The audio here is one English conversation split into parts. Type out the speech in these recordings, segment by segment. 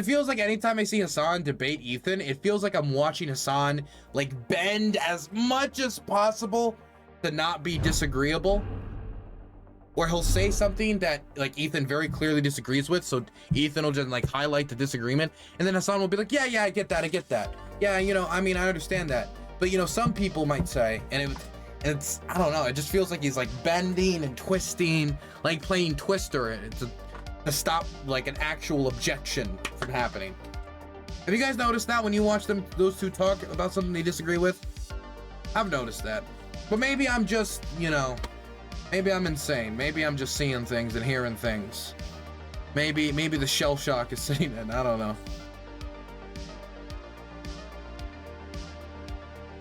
It feels like anytime I see Hasan debate Ethan, it feels like I'm watching Hasan like bend as much as possible to not be disagreeable. Or he'll say something that like Ethan very clearly disagrees with, so Ethan will just like highlight the disagreement, and then Hasan will be like, yeah, I get that. Yeah, you know, I mean, I understand that. But you know, some people might say, and it's I don't know, it just feels like he's like bending and twisting, like playing Twister to stop like an actual objection from happening. Have you guys noticed that when you watch those two talk about something they disagree with? I've noticed that. But maybe I'm just, you know, maybe I'm insane. Maybe I'm just seeing things and hearing things. Maybe the shell shock is saying it. I don't know.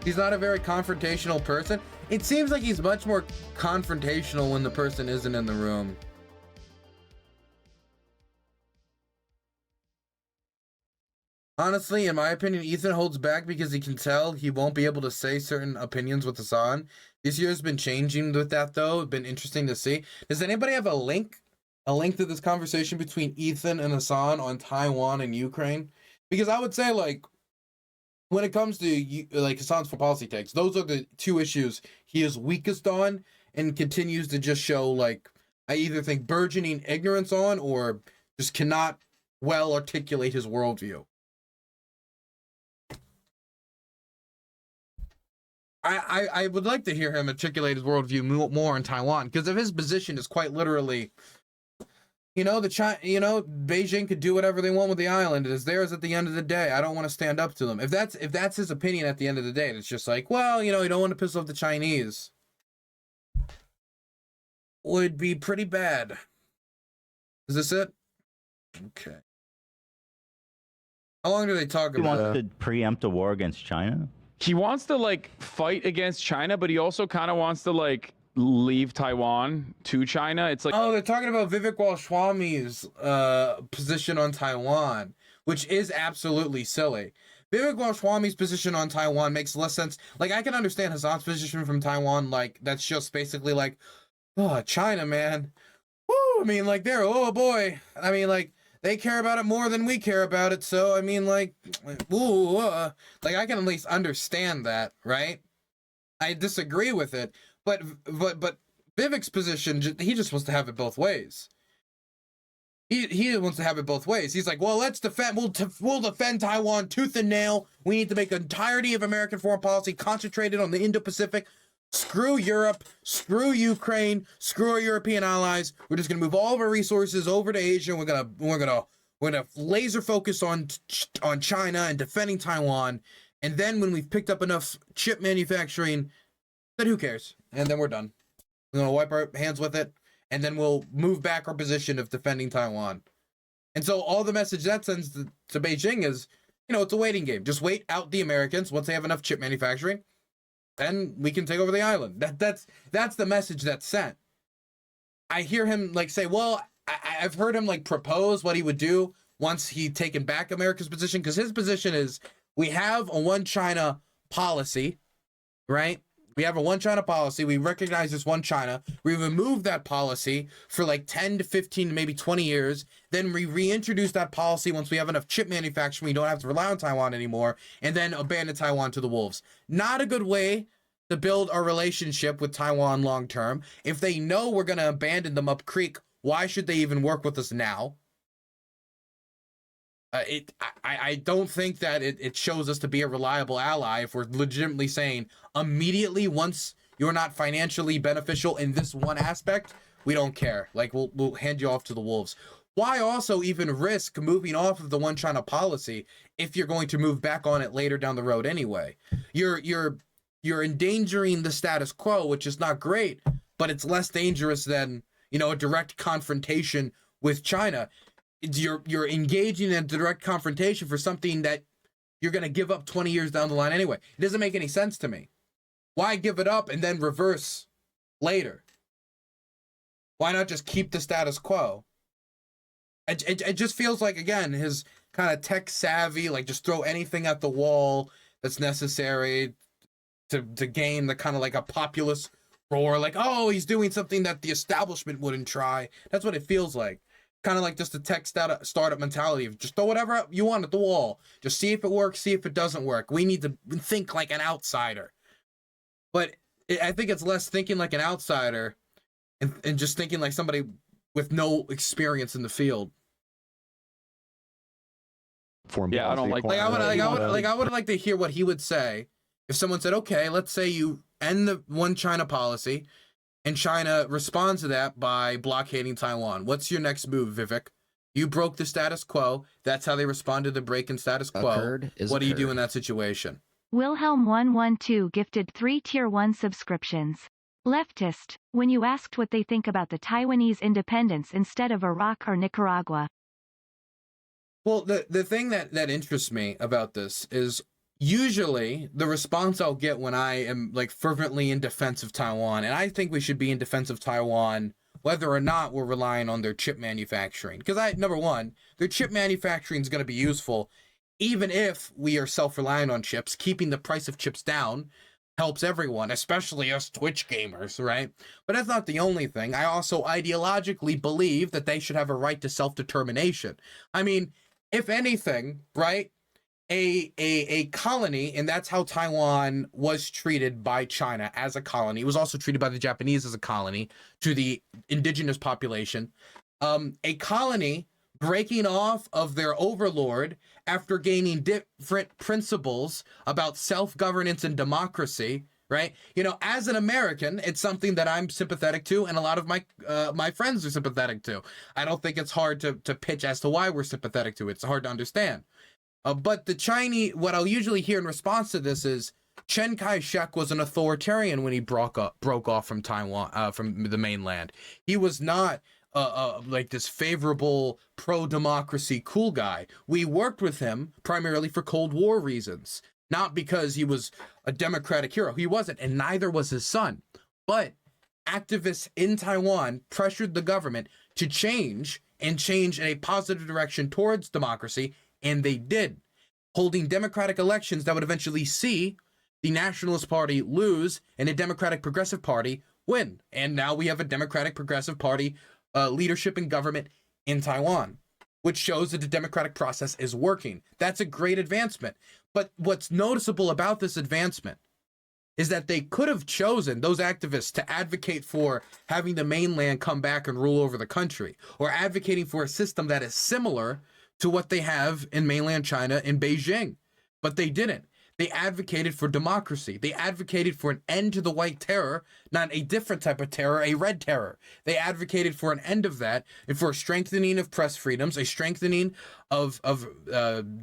He's not a very confrontational person. It seems like he's much more confrontational when the person isn't in the room. Honestly, in my opinion, Ethan holds back because he can tell he won't be able to say certain opinions with Hasan. This year's been changing with that, though. It's been interesting to see. Does anybody have a link to this conversation between Ethan and Hasan on Taiwan and Ukraine? Because I would say, like, when it comes to like Hasan's foreign policy takes, those are the two issues he is weakest on and continues to just show, like, I either think burgeoning ignorance on or just cannot well articulate his worldview. I would like to hear him articulate his worldview more in Taiwan, because if his position is quite literally, you know, Beijing could do whatever they want with the island. It is theirs at the end of the day. I don't want to stand up to them. If that's his opinion at the end of the day, it's just like, well, you know, you don't want to piss off the Chinese. Would be pretty bad. Is this it? Okay. How long do they talk about? He wants to preempt a war against China? He wants to like fight against China, but he also kind of wants to like leave Taiwan to China. It's like, oh, they're talking about Vivek Ramaswamy's position on Taiwan, which is absolutely silly. Vivek Ramaswamy's position on Taiwan makes less sense. Like, I can understand Hasan's position from Taiwan, like, that's just basically like, oh, China, man. Woo! I mean, like, they're, oh boy. I mean, like, they care about it more than we care about it, so, I mean, like, ooh, like, I can at least understand that, right? I disagree with it, but Vivek's position, he just wants to have it both ways. He wants to have it both ways. He's like, well, let's defend, we'll defend Taiwan tooth and nail. We need to make the entirety of American foreign policy concentrated on the Indo-Pacific. Screw Europe, screw Ukraine, screw our European allies. We're just gonna move all of our resources over to Asia. And we're gonna laser focus on China and defending Taiwan. And then when we've picked up enough chip manufacturing, then who cares? And then we're done. We're gonna wipe our hands with it, and then we'll move back our position of defending Taiwan. And so all the message that sends to Beijing is, you know, it's a waiting game. Just wait out the Americans. Once they have enough chip manufacturing, then we can take over the island. That's the message that's sent. I hear him like say, well, I've heard him like propose what he would do once he'd taken back America's position, because his position is, we have a one China policy, right? We have a one China policy. We recognize this one China. We remove that policy for like 10 to 15 to maybe 20 years. Then we reintroduce that policy once we have enough chip manufacturing. We don't have to rely on Taiwan anymore, and then abandon Taiwan to the wolves. Not a good way to build a relationship with Taiwan long term. If they know we're going to abandon them up creek, why should they even work with us now? I don't think that it shows us to be a reliable ally if we're legitimately saying immediately, once you're not financially beneficial in this one aspect, we don't care. Like, we'll hand you off to the wolves. Why also even risk moving off of the one China policy if you're going to move back on it later down the road anyway? You're endangering the status quo, which is not great, but it's less dangerous than, you know, a direct confrontation with China. You're engaging in direct confrontation for something that you're going to give up 20 years down the line anyway. It doesn't make any sense to me. Why give it up and then reverse later? Why not just keep the status quo? It just feels like, again, his kind of tech savvy, like just throw anything at the wall that's necessary to gain the kind of like a populist roar, like, oh, he's doing something that the establishment wouldn't try. That's what it feels like. Kind of like just a tech startup mentality of just throw whatever you want at the wall. Just see if it works, see if it doesn't work. We need to think like an outsider. But I think it's less thinking like an outsider and just thinking like somebody with no experience in the field. Yeah, I don't like. I would like to hear what he would say if someone said, "Okay, let's say you end the one China policy, and China responds to that by blockading Taiwan. What's your next move, Vivek? You broke the status quo. That's how they responded to breaking status quo. What do you do in that situation?" Wilhelm112 gifted 3 Tier 1 subscriptions. Leftist, when you asked what they think about the Taiwanese independence instead of Iraq or Nicaragua. Well, the thing that interests me about this is usually the response I'll get when I am like fervently in defense of Taiwan, and I think we should be in defense of Taiwan whether or not we're relying on their chip manufacturing. Because number one, their chip manufacturing is going to be useful even if we are self-reliant on chips. Keeping the price of chips down helps everyone, especially us Twitch gamers, right? But that's not the only thing. I also ideologically believe that they should have a right to self-determination. I mean, if anything, right, a colony, and that's how Taiwan was treated by China, as a colony. It was also treated by the Japanese as a colony to the indigenous population. A colony breaking off of their overlord after gaining different principles about self-governance and democracy, right? You know, as an American, it's something that I'm sympathetic to, and a lot of my friends are sympathetic to. I don't think it's hard to pitch as to why we're sympathetic to it. It's hard to understand. But the Chinese, what I'll usually hear in response to this is Chiang Kai-shek was an authoritarian when he broke off from Taiwan, from the mainland. He was not like this favorable pro-democracy cool guy. We worked with him primarily for Cold War reasons, not because he was a democratic hero. He wasn't, and neither was his son. But activists in Taiwan pressured the government to change in a positive direction towards democracy, and they did, holding democratic elections that would eventually see the Nationalist Party lose and a Democratic Progressive Party win. And now we have a Democratic Progressive Party leadership and government in Taiwan, which shows that the democratic process is working. That's a great advancement. But what's noticeable about this advancement is that they could have chosen, those activists, to advocate for having the mainland come back and rule over the country, or advocating for a system that is similar to what they have in mainland China in Beijing. But they didn't. They advocated for democracy. They advocated for an end to the white terror, not a different type of terror, a red terror. They advocated for an end of that and for a strengthening of press freedoms, a strengthening of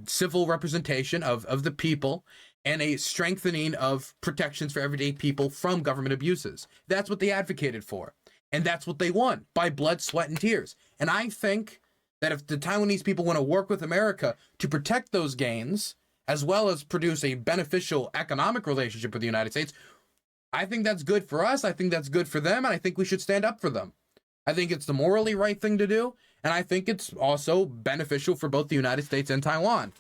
civil representation of the people, and a strengthening of protections for everyday people from government abuses. That's what they advocated for. And that's what they won by blood, sweat, and tears. And I think that if the Taiwanese people want to work with America to protect those gains, as well as produce a beneficial economic relationship with the United States, I think that's good for us. I think that's good for them. And I think we should stand up for them. I think it's the morally right thing to do. And I think it's also beneficial for both the United States and Taiwan.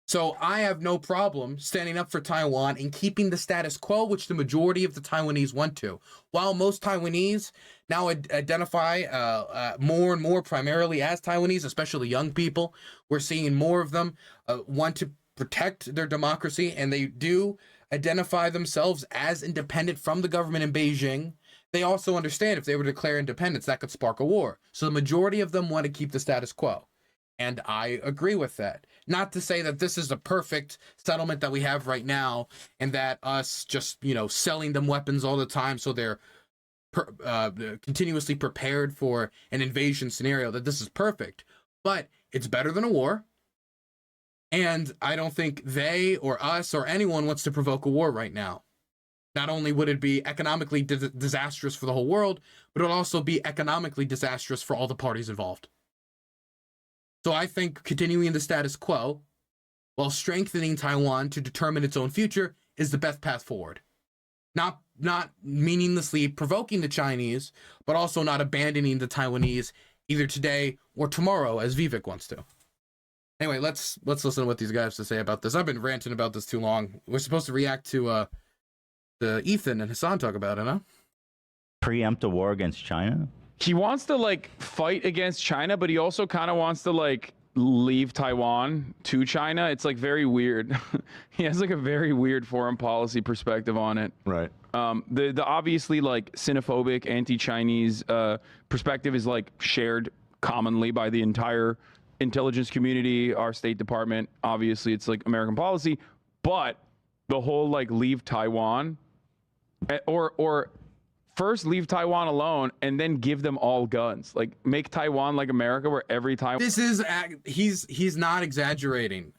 So I have no problem standing up for Taiwan and keeping the status quo, which the majority of the Taiwanese want to. While most Taiwanese now identify more and more primarily as Taiwanese, especially young people, we're seeing more of them want to protect their democracy, and they do identify themselves as independent from the government in Beijing. They also understand if they were to declare independence, that could spark a war. So the majority of them want to keep the status quo. And I agree with that. Not to say that this is a perfect settlement that we have right now, and that us just, selling them weapons all the time so they're continuously prepared for an invasion scenario, that this is perfect. But it's better than a war. And I don't think they or us or anyone wants to provoke a war right now. Not only would it be economically disastrous for the whole world, but it would also be economically disastrous for all the parties involved. So I think continuing the status quo while strengthening Taiwan to determine its own future is the best path forward. Not meaninglessly provoking the Chinese, but also not abandoning the Taiwanese either today or tomorrow, as Vivek wants to. Anyway, let's listen to what these guys have to say about this. I've been ranting about this too long. We're supposed to react to Ethan and Hasan talk about it, huh? Preempt a war against China? he wants to like fight against China, but he also kind of wants to like leave Taiwan to China. It's like very weird. He has like a very weird foreign policy perspective on it. Right. The obviously like xenophobic anti-Chinese perspective is like shared commonly by the entire intelligence community, our State Department. Obviously, it's like American policy, but the whole like leave Taiwan or first leave Taiwan alone and then give them all guns. Like make Taiwan like America, where every time This is he's not exaggerating.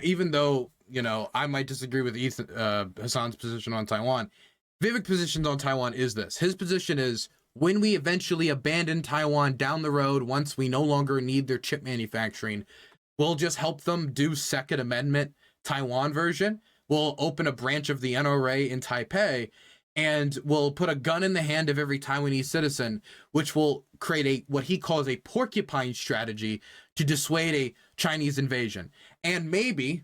Even though, you know, I might disagree with Hasan's position on Taiwan. Vivek's position on Taiwan is this. His position is when we eventually abandon Taiwan down the road, once we no longer need their chip manufacturing, we'll just help them do Second Amendment Taiwan version. We'll open a branch of the NRA in Taipei, and we'll put a gun in the hand of every Taiwanese citizen, which will create what he calls a porcupine strategy to dissuade a Chinese invasion. And maybe,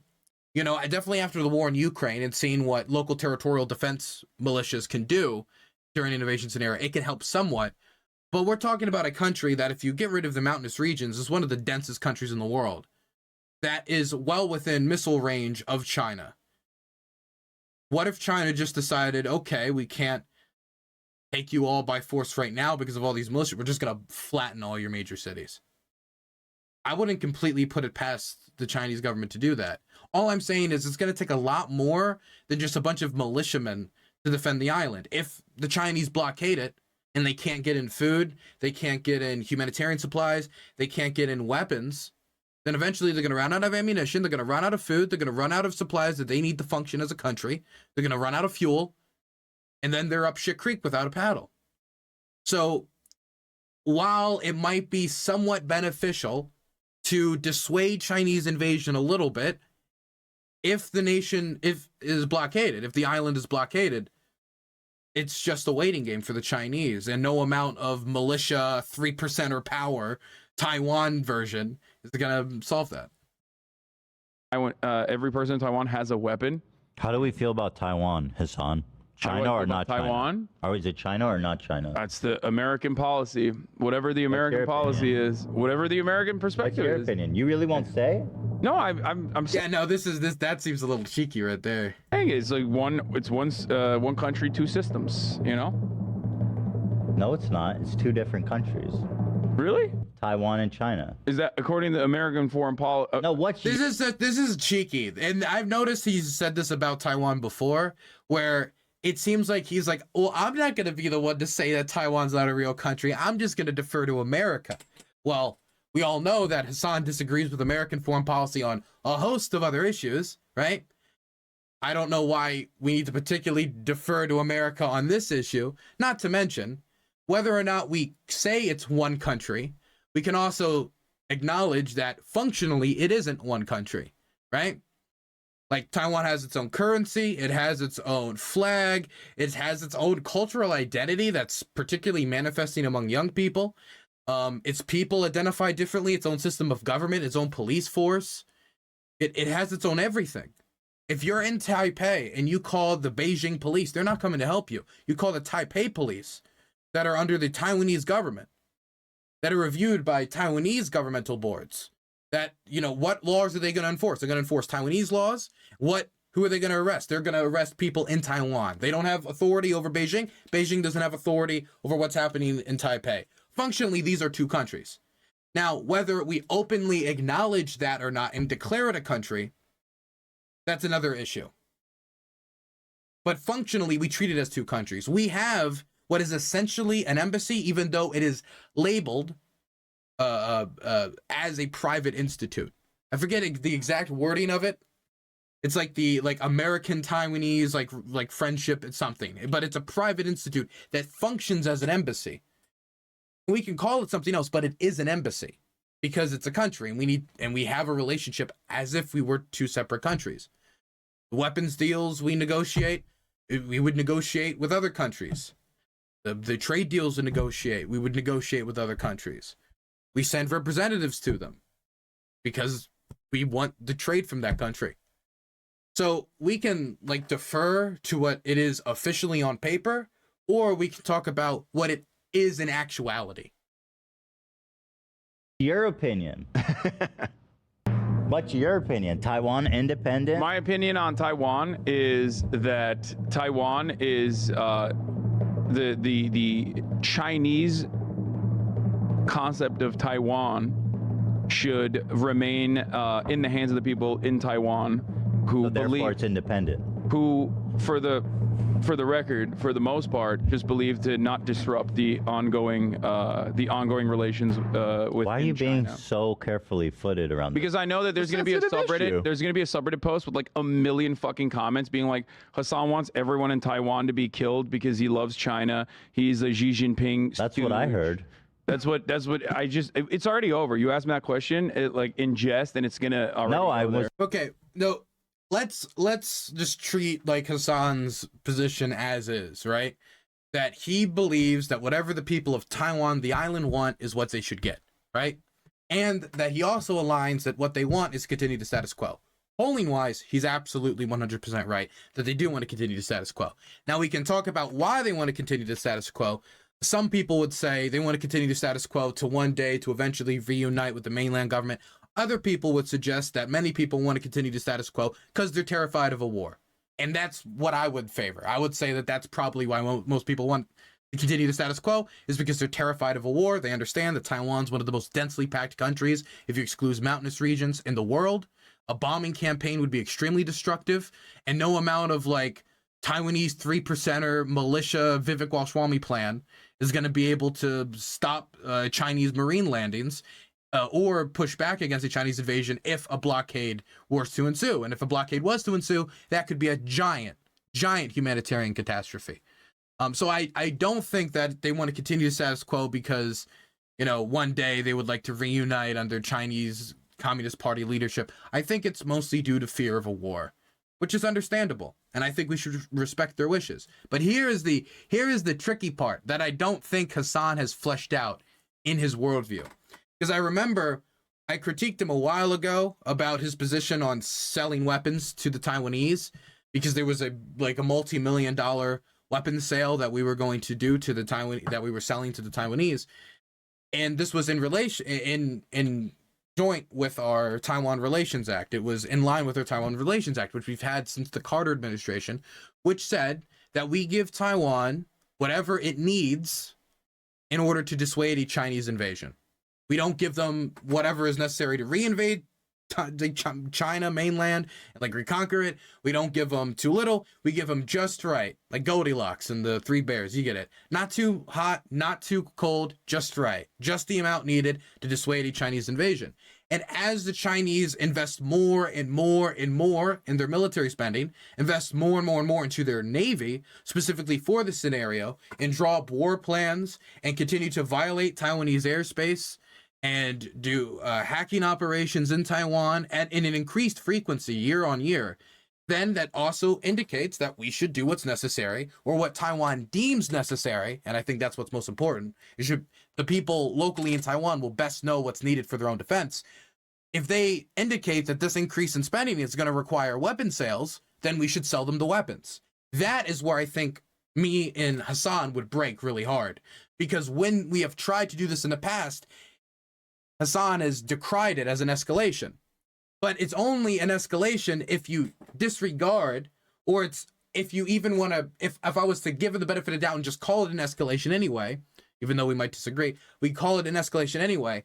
you know, definitely after the war in Ukraine and seeing what local territorial defense militias can do during an invasion scenario, it can help somewhat. But we're talking about a country that, if you get rid of the mountainous regions, is one of the densest countries in the world that is well within missile range of China. What if China just decided, okay, we can't take you all by force right now because of all these militias. We're just going to flatten all your major cities. I wouldn't completely put it past the Chinese government to do that. All I'm saying is it's going to take a lot more than just a bunch of militiamen to defend the island. If the Chinese blockade it and they can't get in food, they can't get in humanitarian supplies, they can't get in weapons, then eventually they're going to run out of ammunition, they're going to run out of food, they're going to run out of supplies that they need to function as a country, they're going to run out of fuel, and then they're up shit creek without a paddle. So while it might be somewhat beneficial to dissuade Chinese invasion a little bit, if the nation is blockaded, if the island is blockaded, it's just a waiting game for the Chinese, and no amount of militia 3%er power Taiwan version is going to solve that. Every person in Taiwan has a weapon. How do we feel about Taiwan, Hasan? China or not Taiwan? China? Or is it China or not China? That's the American policy. Whatever the American policy is, whatever the American perspective What's your is. opinion? You really won't say? No, I'm Yeah, no, that seems a little cheeky right there. saying it's like one country, two systems, you know? No, it's not. It's two different countries. Really? Taiwan and China. Is that according to American foreign policy? No, what's This is cheeky, and I've noticed he's said this about Taiwan before, where it seems like he's like, well, I'm not going to be the one to say that Taiwan's not a real country. I'm just going to defer to America. Well, we all know that Hasan disagrees with American foreign policy on a host of other issues, right? I don't know why we need to particularly defer to America on this issue, not to mention whether or not we say it's one country. We can also acknowledge that functionally it isn't one country, right? Like Taiwan has its own currency, it has its own flag, it has its own cultural identity that's particularly manifesting among young people. Its people identify differently, its own system of government, its own police force. It has its own everything. If you're in Taipei and you call the Beijing police, they're not coming to help you. You call the Taipei police that are under the Taiwanese government, that are reviewed by Taiwanese governmental boards. That, you know, what laws are they going to enforce? They're going to enforce Taiwanese laws. Who are they going to arrest? They're going to arrest people in Taiwan. They don't have authority over Beijing. Beijing doesn't have authority over what's happening in Taipei. Functionally, these are two countries. Now, whether we openly acknowledge that or not and declare it a country, that's another issue. But functionally, we treat it as two countries. We have what is essentially an embassy, even though it is labeled as a private institute. I forget the exact wording of it. It's like the American Taiwanese like friendship. It's something, but it's a private institute that functions as an embassy. We can call it something else, but it is an embassy because it's a country, and we have a relationship as if we were two separate countries. The weapons deals we negotiate, we would negotiate with other countries. The trade deals we would negotiate with other countries. We send representatives to them because we want the trade from that country. So we can defer to what it is officially on paper, or we can talk about what it is an actuality. Your opinion. What's your opinion? Taiwan independent? My opinion on Taiwan is that Taiwan is the Chinese concept of Taiwan should remain in the hands of the people in Taiwan who So therefore believe, it's independent. who for the record, for the most part, just believe to not disrupt the ongoing relations with. Why are you being China. so carefully footed around Because I know that there's going to be a subreddit. issue. There's going to be a subreddit post with like a million fucking comments being like, Hasan wants everyone in Taiwan to be killed because he loves China. He's a Xi Jinping. That's what I heard. That's what I just. It's already over. You asked me that question, like in jest, and it's gonna already. No, I go was. there. Okay, no, let's just treat like Hasan's position as is, right? That he believes that whatever the people of Taiwan, the island, want is what they should get, right? And that he also aligns that what they want is continue the status quo. Polling wise, he's absolutely 100% right that they do want to continue the status quo. Now we can talk about why they want to continue the status quo. Some people would say they want to continue the status quo to one day to eventually reunite with the mainland government. Other people would suggest that many people want to continue the status quo because they're terrified of a war. And that's what I would favor. I would say that that's probably why most people want to continue the status quo, is because they're terrified of a war. They understand that Taiwan's one of the most densely packed countries, if you exclude mountainous regions, in the world. A bombing campaign would be extremely destructive, and no amount of like Taiwanese 3%er militia Vivek Ramaswamy plan is going to be able to stop Chinese marine landings or push back against the Chinese invasion if a blockade was to ensue. And if a blockade was to ensue, that could be a giant humanitarian catastrophe. So I don't think that they want to continue the status quo because, you know, one day they would like to reunite under Chinese Communist Party leadership. I think it's mostly due to fear of a war, which is understandable, and I think we should respect their wishes. But here is the tricky part that I don't think Hasan has fleshed out in his worldview. Because I remember I critiqued him a while ago about his position on selling weapons to the Taiwanese, because there was a multi-million-dollar weapons sale that we were going to do to the Taiwan, that we were selling to the Taiwanese, and this was in relation in joint with our Taiwan Relations Act. It was in line with our Taiwan Relations Act, which we've had since the Carter administration, which said that we give Taiwan whatever it needs in order to dissuade a Chinese invasion. We don't give them whatever is necessary to reinvade China mainland and like reconquer it. We don't give them too little. We give them just right, like Goldilocks and the Three Bears. You get it. Not too hot, not too cold, just right. Just the amount needed to dissuade a Chinese invasion. And as the Chinese invest more and more and more in their military spending, invest more and more and more into their navy, specifically for this scenario, and draw up war plans and continue to violate Taiwanese airspace and do hacking operations in Taiwan at in an increased frequency year on year, then that also indicates that we should do what's necessary, or what Taiwan deems necessary, and I think that's what's most important. The people locally in Taiwan will best know what's needed for their own defense. If they indicate that this increase in spending is going to require weapon sales, then we should sell them the weapons. That is where I think me and Hasan would break really hard, because when we have tried to do this in the past, Hasan has decried it as an escalation. But it's only an escalation if you disregard, or it's if you even want to, if I was to give it the benefit of the doubt and just call it an escalation anyway, even though we might disagree, we call it an escalation anyway,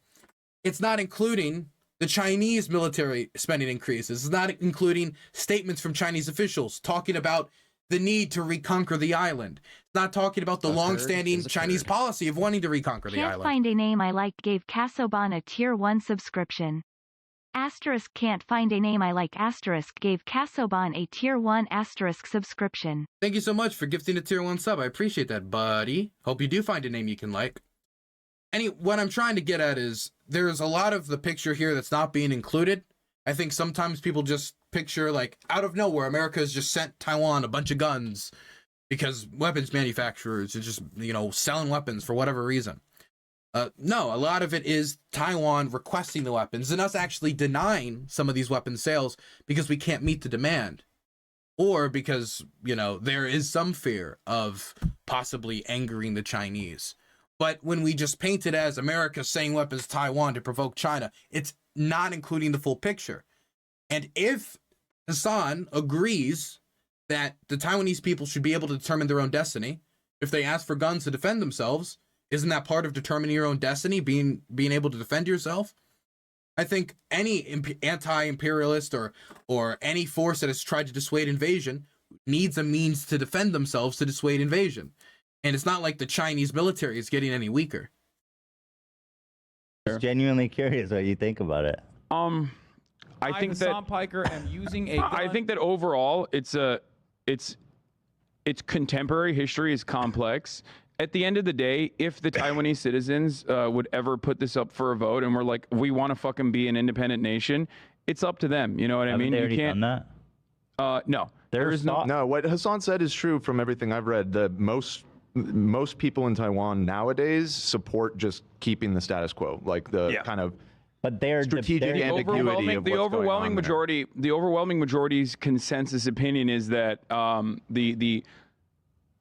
it's not including the Chinese military spending increases. It's not including statements from Chinese officials talking about the need to reconquer the island. It's not talking about the long-standing Chinese policy of wanting to reconquer the Can't island. find a name I like gave Casoban a tier 1 subscription. Asterisk can't find a name I like asterisk gave Casoban a tier 1 asterisk subscription. Thank you so much for gifting a tier 1 sub. I appreciate that, buddy. Hope you do find a name you can like. What I'm trying to get at is there's a lot of the picture here that's not being included. I think sometimes people just picture, like, out of nowhere, America has just sent Taiwan a bunch of guns because weapons manufacturers are just, selling weapons for whatever reason. No, a lot of it is Taiwan requesting the weapons and us actually denying some of these weapon sales because we can't meet the demand. Or because, there is some fear of possibly angering the Chinese. But when we just paint it as America saying weapons to Taiwan to provoke China, it's not including the full picture. And if Hasan agrees that the Taiwanese people should be able to determine their own destiny, if they ask for guns to defend themselves, isn't that part of determining your own destiny, being able to defend yourself? I think any anti-imperialist or any force that has tried to dissuade invasion needs a means to defend themselves to dissuade invasion. And it's not like the Chinese military is getting any weaker. Just genuinely curious what you think about it. I think that Hasan Piker am using a gun. I think that overall it's contemporary history is complex. At the end of the day, if the Taiwanese citizens would ever put this up for a vote and we're like, we want to fucking be an independent nation, it's up to them. You know what I mean? They already You can't. done that? No, there is no. No, what Hasan said is true from everything I've read. The most people in Taiwan nowadays support just keeping the status quo, like the kind of But they're strategic they're- ambiguity of The what's overwhelming going on there. the overwhelming majority's consensus opinion is that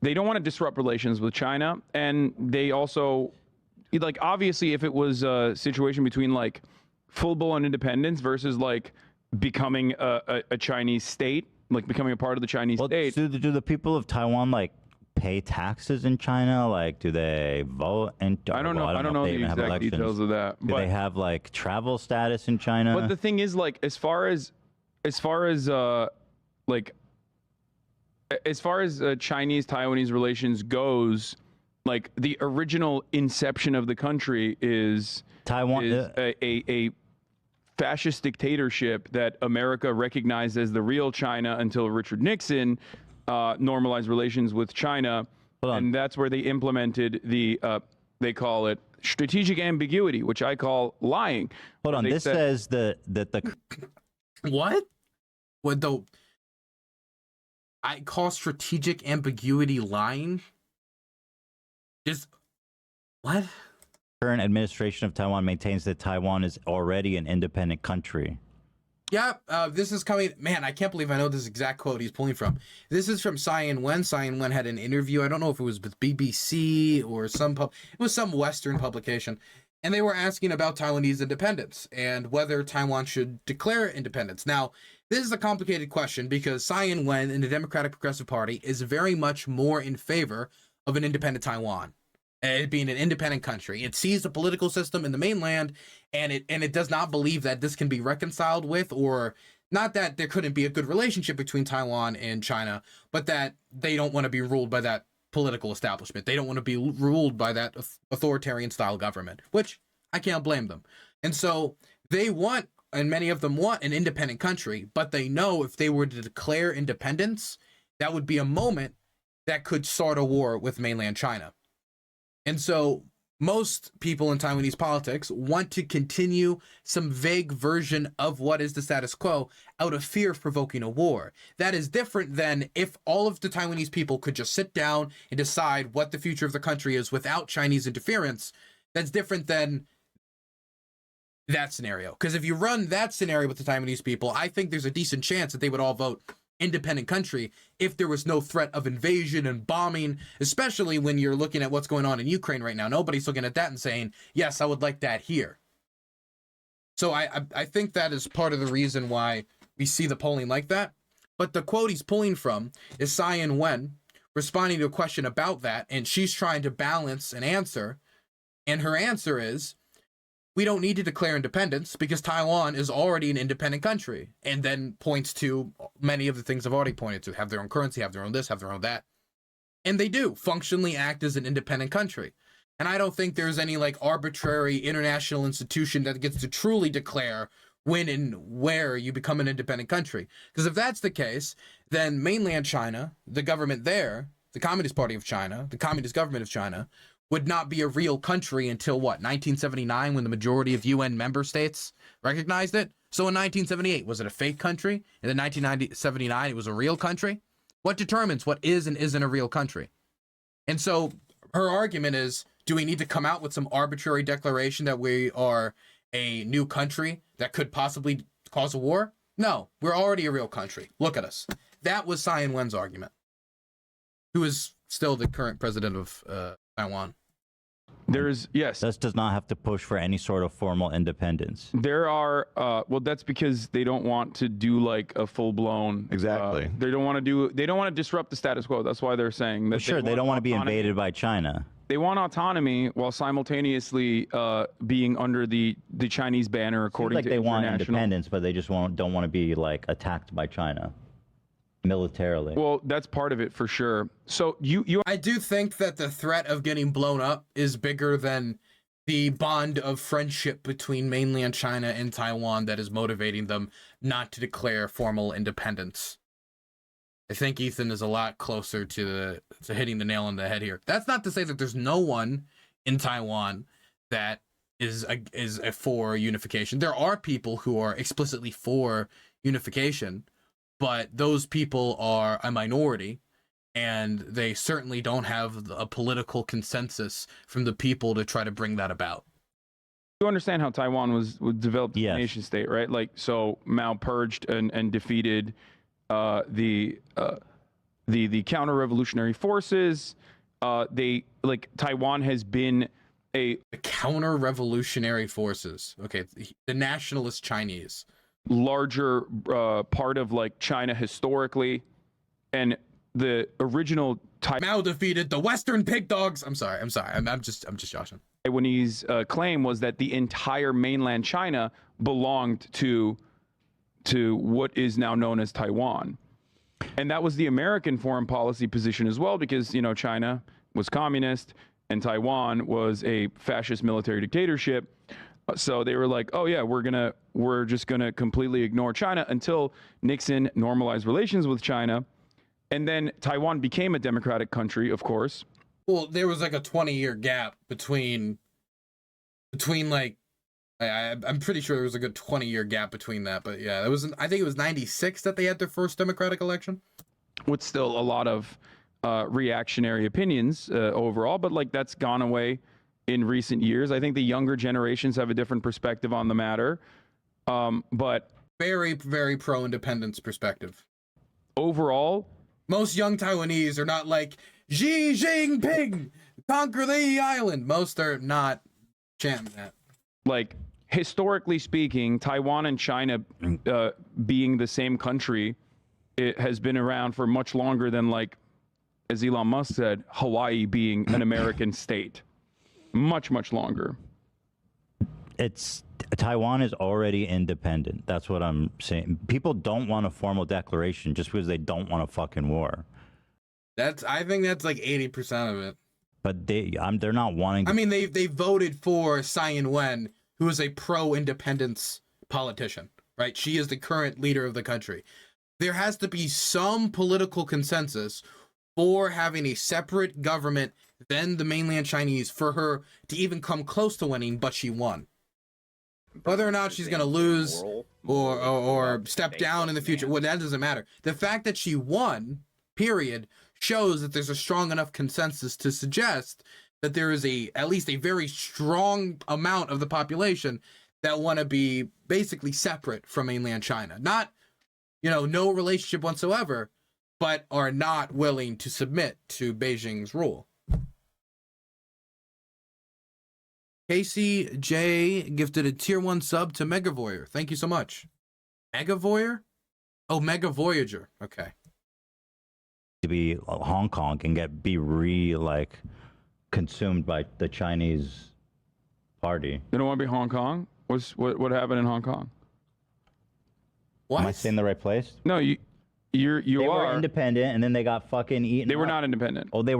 they don't want to disrupt relations with China, and they also, like, obviously if it was a situation between like full-blown independence versus like becoming a Chinese state, like becoming a part of the Chinese Well, state. do the people of Taiwan like pay taxes in China? Like, do they vote? And I don't know. I don't know if they the even have exact elections. details of that. Do they have like travel status in China? But the thing is, like, as far as Chinese Taiwanese relations goes, like the original inception of the country is Taiwan is a fascist dictatorship that America recognized as the real China until Richard Nixon normalized relations with China, and that's where they implemented the they call it strategic ambiguity, which I call lying. Hold on, this says that the What? What the? I call strategic ambiguity lying? Just what? current administration of Taiwan maintains that Taiwan is already an independent country. Yeah, this is coming. Man, I can't believe I know this exact quote he's pulling from. This is from Tsai Ing-wen. Tsai Ing-wen had an interview. I don't know if it was with BBC or it was some Western publication. And they were asking about Taiwanese independence and whether Taiwan should declare independence. Now, this is a complicated question because Tsai Ing-wen in the Democratic Progressive Party is very much more in favor of an independent Taiwan. It being an independent country. It sees the political system in the mainland, and it does not believe that this can be reconciled with, or not that there couldn't be a good relationship between Taiwan and China, but that they don't want to be ruled by that political establishment. They don't want to be ruled by that authoritarian style government, which I can't blame them. And so they want, and many of them want, an independent country, but they know if they were to declare independence, that would be a moment that could start a war with mainland China. And so most people in Taiwanese politics want to continue some vague version of what is the status quo out of fear of provoking a war. That is different than if all of the Taiwanese people could just sit down and decide what the future of the country is without Chinese interference. That's different than that scenario. Because if you run that scenario with the Taiwanese people, I think there's a decent chance that they would all vote independent country if there was no threat of invasion and bombing, especially when you're looking at what's going on in Ukraine right now. Nobody's looking at that and saying, yes, I would like that here. So I think that is part of the reason why we see the polling like that. But the quote he's pulling from is Tsai Ing-wen responding to a question about that, and she's trying to balance an answer, and her answer is, we don't need to declare independence because Taiwan is already an independent country, and then points to many of the things I've already pointed to, have their own currency, have their own this, have their own that. And they do functionally act as an independent country. And I don't think there's any like arbitrary international institution that gets to truly declare when and where you become an independent country. Because if that's the case, then mainland China, the government there, the Communist Party of China, the Communist government of China, would not be a real country until what, 1979, when the majority of UN member states recognized it? So in 1978, was it a fake country? And in 1979, it was a real country? What determines what is and isn't a real country? And so her argument is, do we need to come out with some arbitrary declaration that we are a new country that could possibly cause a war? No, we're already a real country. Look at us. That was Tsai Ing-wen's argument, who is still the current president of Taiwan. There's yes. This does not have to push for any sort of formal independence. There are well, that's because they don't want to do like a full blown. Exactly. They don't want to do. They don't want to disrupt the status quo. That's why they're saying that. Sure, they don't want to be invaded by China. They want autonomy while simultaneously being under the Chinese banner, according Like to they want international. independence, but they just don't want to be like attacked by China militarily. Well, that's part of it for sure. So you I do think that the threat of getting blown up is bigger than the bond of friendship between mainland China and Taiwan that is motivating them not to declare formal independence. I think Ethan is a lot closer to hitting the nail on the head here. That's not to say that there's no one in Taiwan that is for unification. There are people who are explicitly for unification, but those people are a minority, and they certainly don't have a political consensus from the people to try to bring that about. You understand how Taiwan was developed as Yes. a nation state, right? Like, so Mao purged and defeated the counter-revolutionary forces. Taiwan has been a The counter-revolutionary forces. Okay, the nationalist Chinese. larger part of like China historically, and the original Mao defeated the Western pig dogs. I'm sorry. I'm just joshing. Taiwanese claim was that the entire mainland China belonged to what is now known as Taiwan. And that was the American foreign policy position as well, because, you know, China was communist and Taiwan was a fascist military dictatorship. So they were like, oh yeah, we're just gonna completely ignore China until Nixon normalized relations with China. And then Taiwan became a democratic country, of course. Well, there was like a 20-year gap between like, I'm pretty sure there was a good 20-year gap between that, but yeah, I think it was 96 that they had their first democratic election. With still a lot of reactionary opinions overall, but like that's gone away in recent years. I think the younger generations have a different perspective on the matter. But Very, very pro-independence perspective. overall, Most young Taiwanese are not like, Xi Jinping, conquer the island. Most are not chanting that. like historically speaking, Taiwan and China being the same country, it has been around for much longer than, like, as Elon Musk said, Hawaii being an American state. Much, much longer. Taiwan is already independent. That's what I'm saying. People don't want a formal declaration just because they don't want a fucking war. I think that's like 80% of it. But they're not wanting. I mean, they voted for Tsai Ing-wen, who is a pro-independence politician, right? She is the current leader of the country. There has to be some political consensus for having a separate government than the mainland Chinese for her to even come close to winning, but she won. Whether or not she's going to lose or step down in the future, well, that doesn't matter. The fact that she won, period, shows that there's a strong enough consensus to suggest that there is at least a very strong amount of the population that want to be basically separate from mainland China. Not, no relationship whatsoever, but are not willing to submit to Beijing's rule. Casey J gifted a tier 1 sub to Mega Voyager. Thank you so much. Mega Voyager? Oh, Mega Voyager. Okay. To be Hong Kong and be consumed by the Chinese party. They don't want to be Hong Kong? What happened in Hong Kong? What? Am I saying the right place? No, you They are were independent, and then they got fucking eaten. They were up. not independent. Oh, they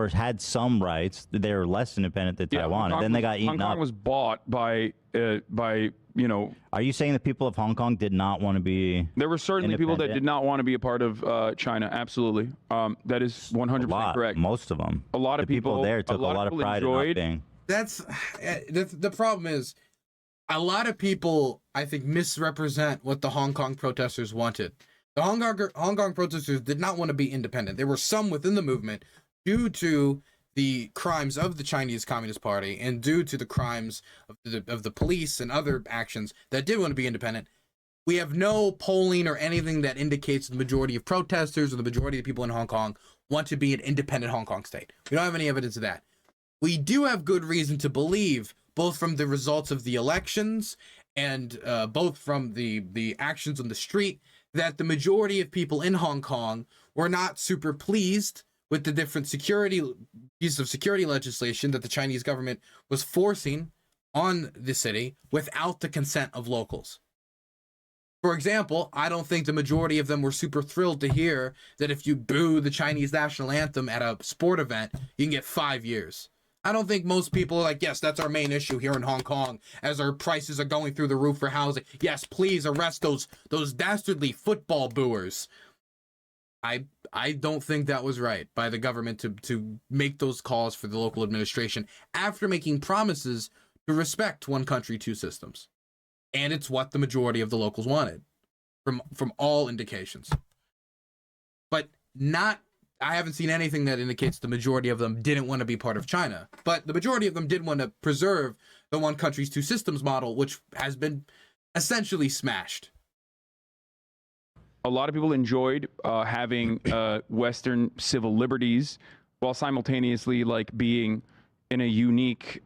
had some rights. They were less independent than Taiwan, and then they got eaten Hong Kong up. was bought by Are you saying the people of Hong Kong did not want to be? There were certainly people that independent? did not want to be a part of China. Absolutely, that is 100% correct. Most of them. A lot of the people there took a lot of people pride in not enjoyed. being. That's the problem is a lot of people, I think, misrepresent what the Hong Kong protesters wanted. The Hong Kong protesters did not want to be independent. There were some within the movement due to the crimes of the Chinese Communist Party and due to the crimes of the police and other actions that did want to be independent. We have no polling or anything that indicates the majority of protesters or the majority of people in Hong Kong want to be an independent Hong Kong state. We don't have any evidence of that. we do have good reason to believe, both from the results of the elections and both from the actions on the street, that the majority of people in Hong Kong were not super pleased with the different pieces of security legislation that the Chinese government was forcing on the city without the consent of locals. For example, I don't think the majority of them were super thrilled to hear that if you boo the Chinese national anthem at a sport event, you can get 5 years. I don't think most people are like, yes, that's our main issue here in Hong Kong as our prices are going through the roof for housing. Yes, please arrest those dastardly football booers. I don't think that was right by the government to make those calls for the local administration after making promises to respect one country, two systems. And it's what the majority of the locals wanted from all indications. But I haven't seen anything that indicates the majority of them didn't want to be part of China. But the majority of them did want to preserve the one countries, two systems model, which has been essentially smashed. A lot of people enjoyed having Western civil liberties while simultaneously like being in a unique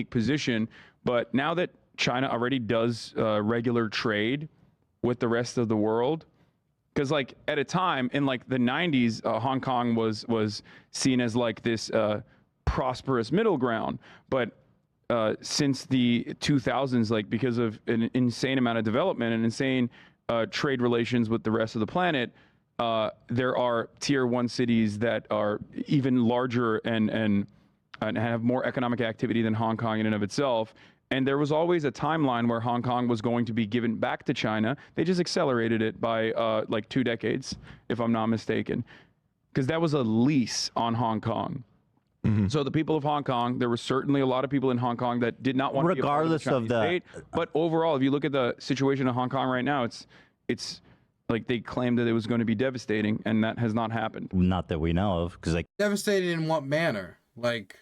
position. But now that China already does regular trade with the rest of the world, because like at a time in like the 90s, Hong Kong was seen as like this prosperous middle ground. But since the 2000s, like because of an insane amount of development and insane trade relations with the rest of the planet, there are tier 1 cities that are even larger and have more economic activity than Hong Kong in and of itself. And there was always a timeline where Hong Kong was going to be given back to China. They just accelerated it by like 2 decades, if I'm not mistaken, because that was a lease on Hong Kong. Mm-hmm. So the people of Hong Kong, there were certainly a lot of people in Hong Kong that did not want to be a part of the Chinese state. But overall, if you look at the situation in Hong Kong right now, it's like they claimed that it was going to be devastating, and that has not happened. Not that we know of, because like Devastating in what manner? Like,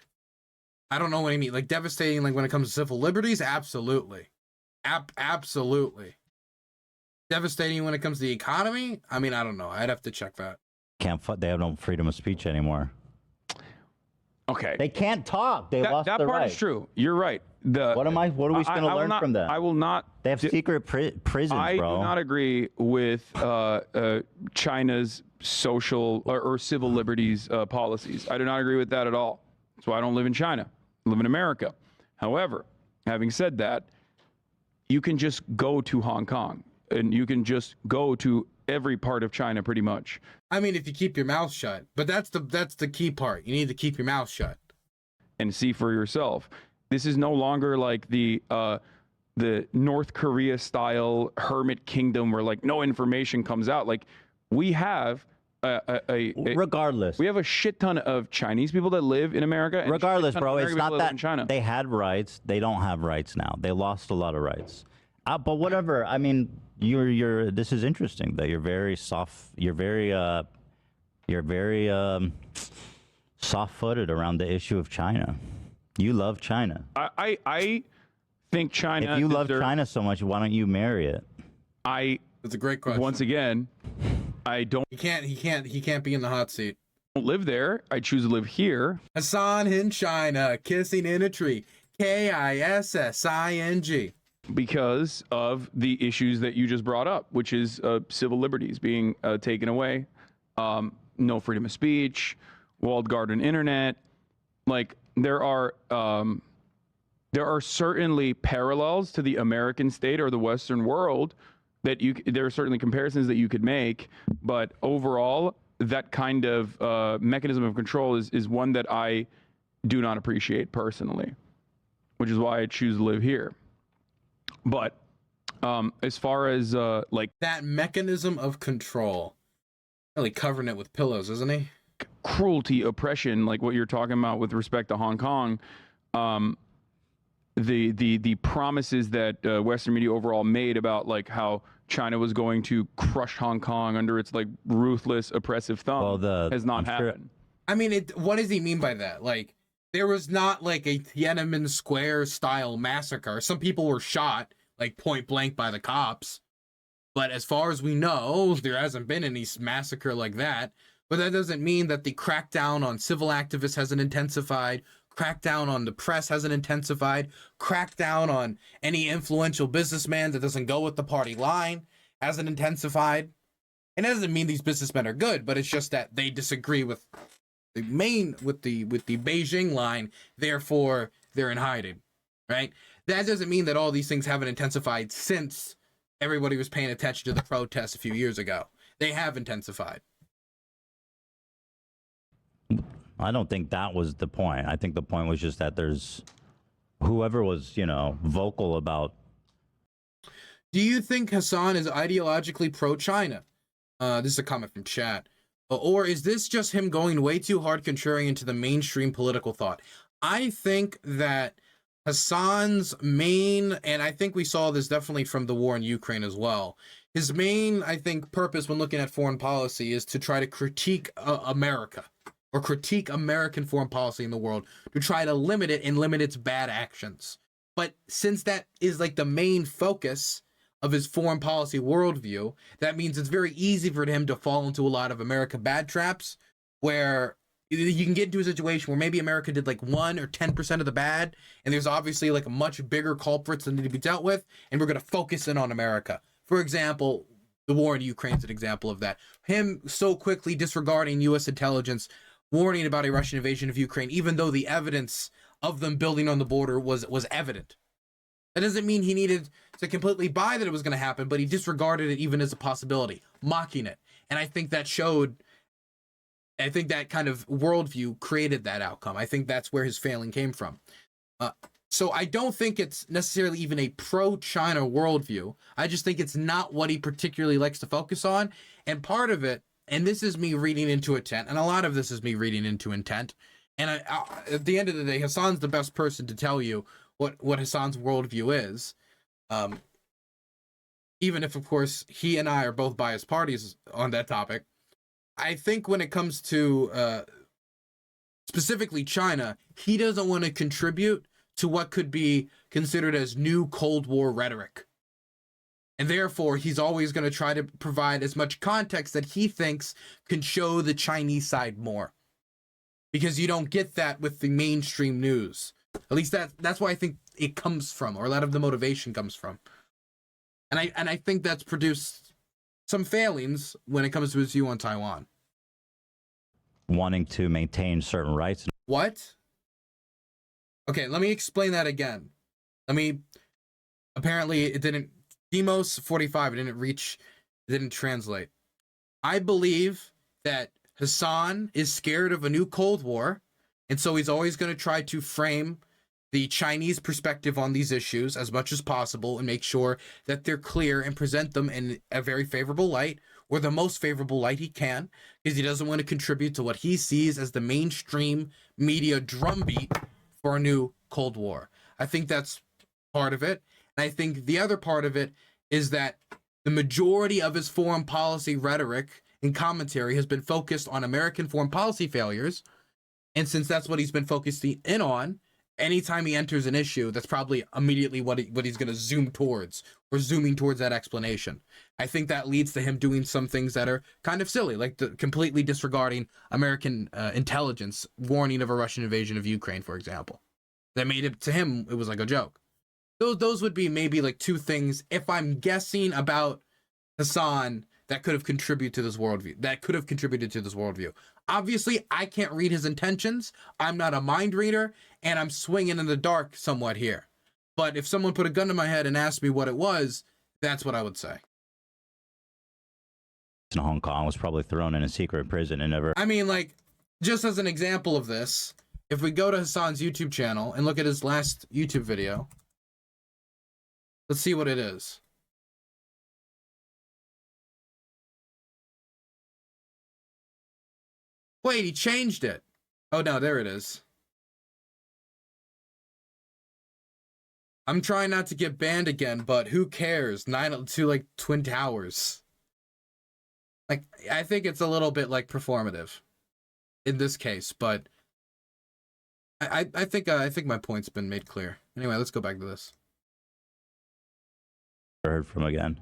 I don't know what you mean. Like devastating, like when it comes to civil liberties, absolutely, absolutely. Devastating when it comes to the economy. I mean, I don't know. I'd have to check that. they have no freedom of speech anymore. Okay. They can't talk. They lost that the part right. is true. You're right. What are we going to learn from that? I will not. They have secret prisons, I bro. do not agree with China's social or civil liberties policies. I do not agree with that at all. That's why I don't live in China. I live in America. However, having said that, you can just go to Hong Kong and you can just go to every part of China pretty much. I mean, if you keep your mouth shut, but that's the key part. You need to keep your mouth shut and see for yourself. This is no longer like the North Korea style hermit kingdom where like no information comes out. Like we have regardless, we have a shit ton of Chinese people that live in America. And regardless, bro, it's not that China. They had rights. They don't have rights now. They lost a lot of rights. But whatever. I mean, you're. This is interesting that you're very soft. You're very soft-footed around the issue of China. You love China. I think China. If you love China so much, why don't you marry it? That's a great question. Once again, I don't. He can't be in the hot seat. Live there. I choose to live here. Hasan in China, kissing in a tree. KISSING. Because of the issues that you just brought up, which is civil liberties being taken away, no freedom of speech, walled garden internet. Like there are certainly parallels to the American state or the Western world that there are certainly comparisons that you could make, but overall, that kind of mechanism of control is one that I do not appreciate personally, which is why I choose to live here. But as far as like that mechanism of control, really covering it with pillows, isn't he? Cruelty, oppression, like what you're talking about with respect to Hong Kong, the promises that Western media overall made about like how China was going to crush Hong Kong under its like ruthless, oppressive thumb has not happened. I mean, what does he mean by that? Like, there was not like a Tiananmen Square style massacre. Some people were shot like point blank by the cops. But as far as we know, there hasn't been any massacre like that. But that doesn't mean that the crackdown on civil activists hasn't intensified, crackdown on the press hasn't intensified, crackdown on any influential businessman that doesn't go with the party line hasn't intensified. And it doesn't mean these businessmen are good, but it's just that they disagree with the Beijing line, therefore they're in hiding, right? That doesn't mean that all these things haven't intensified since everybody was paying attention to the protests a few years ago. They have intensified. I don't think that was the point. I think the point was just that there's whoever was, you know, vocal about. Do you think Hasan is ideologically pro-China? This is a comment from chat. Or is this just him going way too hard contrarian to the mainstream political thought? I think that Hasan's main, and I think we saw this definitely from the war in Ukraine as well, his main, I think, purpose when looking at foreign policy is to try to critique America, or critique American foreign policy in the world, to try to limit it and limit its bad actions. But since that is like the main focus of his foreign policy worldview, that means it's very easy for him to fall into a lot of America bad traps, where you can get into a situation where maybe America did like 1 or 10% of the bad, and there's obviously like a much bigger culprits that need to be dealt with, and we're going to focus in on America. For example, the war in Ukraine is an example of that. Him so quickly disregarding U.S. intelligence, warning about a Russian invasion of Ukraine, even though the evidence of them building on the border was evident. That doesn't mean he needed to completely buy that it was going to happen, but he disregarded it even as a possibility, mocking it. And I think that showed, I think that kind of worldview created that outcome. I think that's where his failing came from. So I don't think it's necessarily even a pro-China worldview. I just think it's not what he particularly likes to focus on. And part of it, and this is me reading into intent, and a lot of this is me reading into intent. And at the end of the day, Hasan's the best person to tell you what Hasan's worldview is. Even if, of course, he and I are both biased parties on that topic. I think when it comes to specifically China, he doesn't want to contribute to what could be considered as new Cold War rhetoric. And therefore, he's always going to try to provide as much context that he thinks can show the Chinese side more. Because you don't get that with the mainstream news. At least that's why I think it comes from, or a lot of the motivation comes from. And I think that's produced some failings when it comes to his view on Taiwan. Wanting to maintain certain rights. What? Okay, let me explain that again. Apparently it didn't, Demos 45, it didn't translate. I believe that Hasan is scared of a new Cold War, and so he's always going to try to frame the Chinese perspective on these issues as much as possible and make sure that they're clear and present them in a very favorable light, or the most favorable light he can, because he doesn't want to contribute to what he sees as the mainstream media drumbeat for a new Cold War. I think that's part of it. And I think the other part of it is that the majority of his foreign policy rhetoric and commentary has been focused on American foreign policy failures. And since that's what he's been focusing in on, anytime he enters an issue, that's probably immediately what he's going to zoom towards, or zooming towards that explanation. I think that leads to him doing some things that are kind of silly, like completely disregarding American intelligence warning of a Russian invasion of Ukraine, for example. That made it, to him, it was like a joke. Those would be maybe like two things, if I'm guessing about Hasan, that could have contributed to this worldview. Obviously, I can't read his intentions. I'm not a mind reader, and I'm swinging in the dark somewhat here. But if someone put a gun to my head and asked me what it was, that's what I would say. In Hong Kong, was probably thrown in a secret prison and never. I mean, like, just as an example of this, if we go to Hasan's YouTube channel and look at his last YouTube video, let's see what it is. Wait, he changed it. Oh no, there it is. I'm trying not to get banned again, but who cares? 9-2 like Twin Towers. Like, I think it's a little bit like performative in this case, but I think my point's been made clear. Anyway, let's go back to this. Heard from again.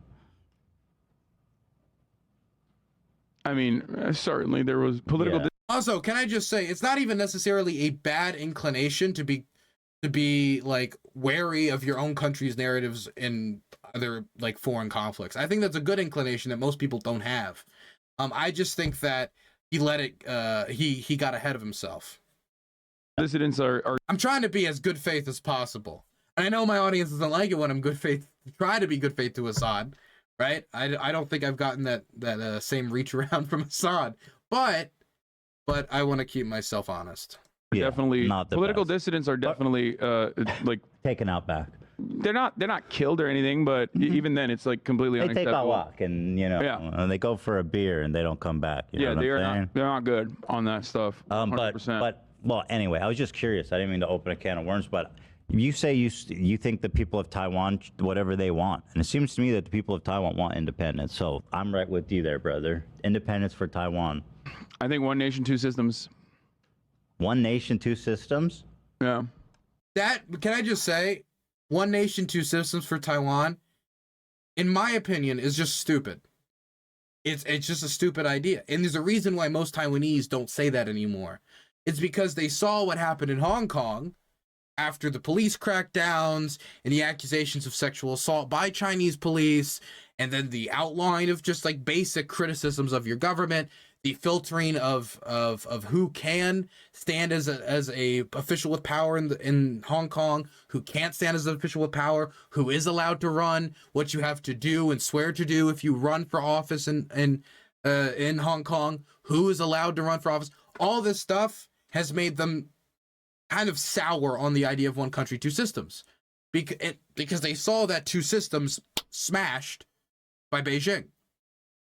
I mean, certainly there was political. Yeah. Also, can I just say, it's not even necessarily a bad inclination to be like wary of your own country's narratives in other like foreign conflicts. I think that's a good inclination that most people don't have. I just think that he let it. He got ahead of himself. Dissidents are I'm trying to be as good faith as possible. And I know my audience doesn't like it when I'm good faith. Try to be good faith to Assad, right? I don't think I've gotten that same reach around from Assad, but I want to keep myself honest. Yeah, definitely not the political best. dissidents are definitely like Taken out back. they're not killed or anything, but even then it's like completely They take a unacceptable. walk and and they go for a beer and they don't come back. You know what I'm saying? they're not good on that stuff. 100%. But well, anyway, I was just curious. I didn't mean to open a can of worms, but you say you think the people of Taiwan whatever they want, and it seems to me that the people of Taiwan want independence. So I'm right with you there, brother. Independence for Taiwan. I think one nation, two systems. One nation, two systems. Yeah. That, can I just say, one nation, two systems for Taiwan, in my opinion, is just stupid. It's just a stupid idea. And there's a reason why most Taiwanese don't say that anymore. It's because they saw what happened in Hong Kong after the police crackdowns and the accusations of sexual assault by Chinese police, and then the outlawing of just like basic criticisms of your government, the filtering of who can stand as a official with power in Hong Kong, who can't stand as an official with power, who is allowed to run, what you have to do and swear to do if you run for office in Hong Kong, who is allowed to run for office. All this stuff has made them kind of sour on the idea of one country, two systems, because they saw that two systems smashed by Beijing.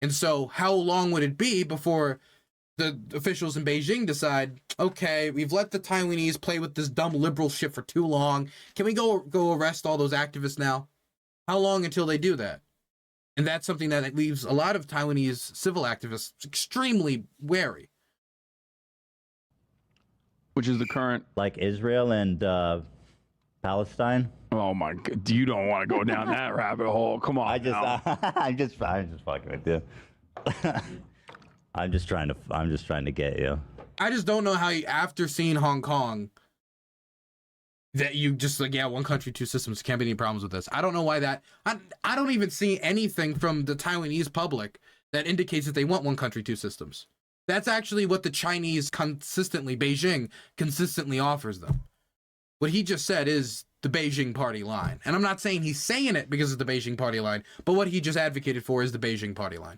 And so how long would it be before the officials in Beijing decide, okay, we've let the Taiwanese play with this dumb liberal shit for too long. Can we go arrest all those activists now? How long until they do that? And that's something that leaves a lot of Taiwanese civil activists extremely wary. Which is the current. Like Israel and Palestine. Oh my God! You don't want to go down that rabbit hole. Come on. I'm just fucking with you. I'm just trying to get you. I just don't know how you, after seeing Hong Kong, that you just like, yeah, one country, two systems, can't be any problems with this. I don't know why that. I don't even see anything from the Taiwanese public that indicates that they want one country, two systems. That's actually what the Chinese Beijing consistently offers them. What he just said is the Beijing party line. And I'm not saying he's saying it because of the Beijing party line, but what he just advocated for is the Beijing party line.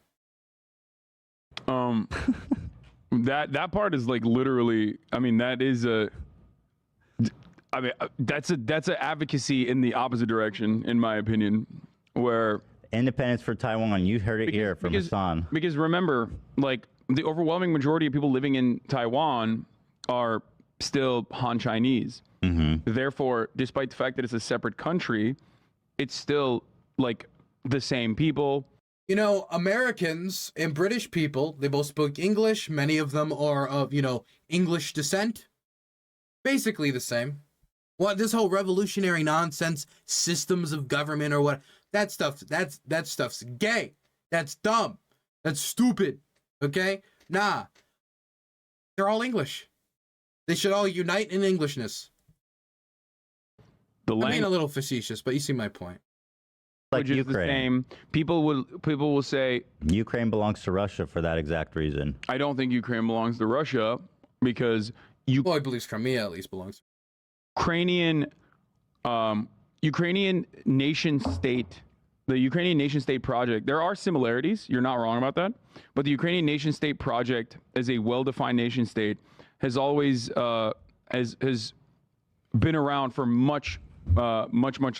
That part is like literally, I mean, that's a advocacy in the opposite direction, in my opinion, where Independence for Taiwan. You heard it here from Hasan. Because remember, like, the overwhelming majority of people living in Taiwan are still Han Chinese. Mm-hmm. Therefore, despite the fact that it's a separate country, it's still like the same people. You know, Americans and British people, they both spoke English. Many of them are of, English descent. Basically the same. What, this whole revolutionary nonsense, systems of government or what, that stuff's gay. That's dumb. That's stupid. Okay? Nah. They're all English. They should all unite in Englishness. I'm being a little facetious, but you see my point. Like Ukraine. The same. People will say Ukraine belongs to Russia for that exact reason. I don't think Ukraine belongs to Russia because well, I believe Crimea at least belongs. Ukrainian nation state. The Ukrainian nation state project, there are similarities. You're not wrong about that. But the Ukrainian nation state project as a well-defined nation state has always has been around for much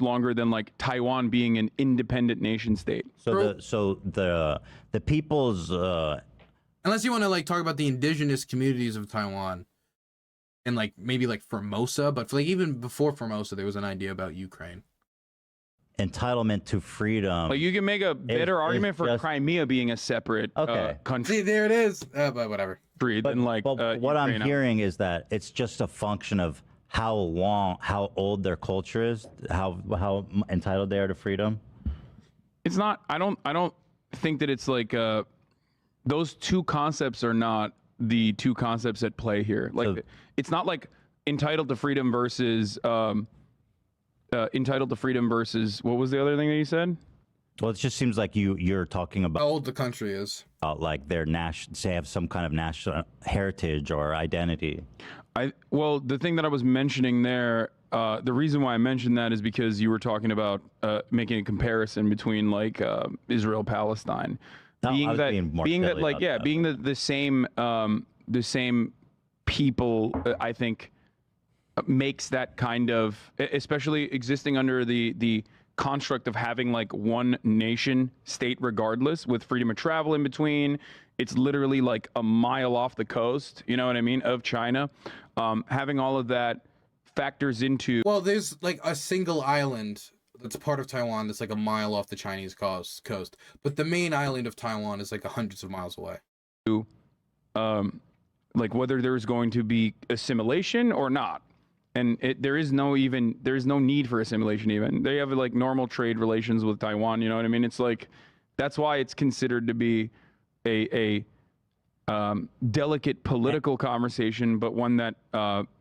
longer than like Taiwan being an independent nation state. So the people's unless you want to like talk about the indigenous communities of Taiwan and like maybe like Formosa, but for, like even before Formosa there was an idea about Ukraine. Entitlement to freedom. Like you can make a better argument for Crimea being a separate country. See, there it is. But whatever. Than like what I'm hearing is that it's just a function of how old their culture is, how entitled they are to freedom. It's not. I don't think that it's like those two concepts are not the two concepts at play here. Like, So- it's not like entitled to freedom versus what was the other thing that you said? Well, it just seems like you're talking How about old the country is. like their they have some kind of national heritage or identity. Well, the thing that I was mentioning there, the reason why I mentioned that is because you were talking about making a comparison between like Israel, Palestine, No, I was being more silly about that. being the same people, I think makes that kind of, especially existing under the construct of having like one nation state regardless, with freedom of travel in between. It's literally like a mile off the coast, you know what I mean, of China. Having all of that factors into. Well, there's like a single island that's part of Taiwan that's like a mile off the Chinese coast, but the main island of Taiwan is like hundreds of miles away. Like whether there's going to be assimilation or not. And there is no need for assimilation even. They have like normal trade relations with Taiwan, you know what I mean? It's like, that's why it's considered to be a delicate political conversation, but one that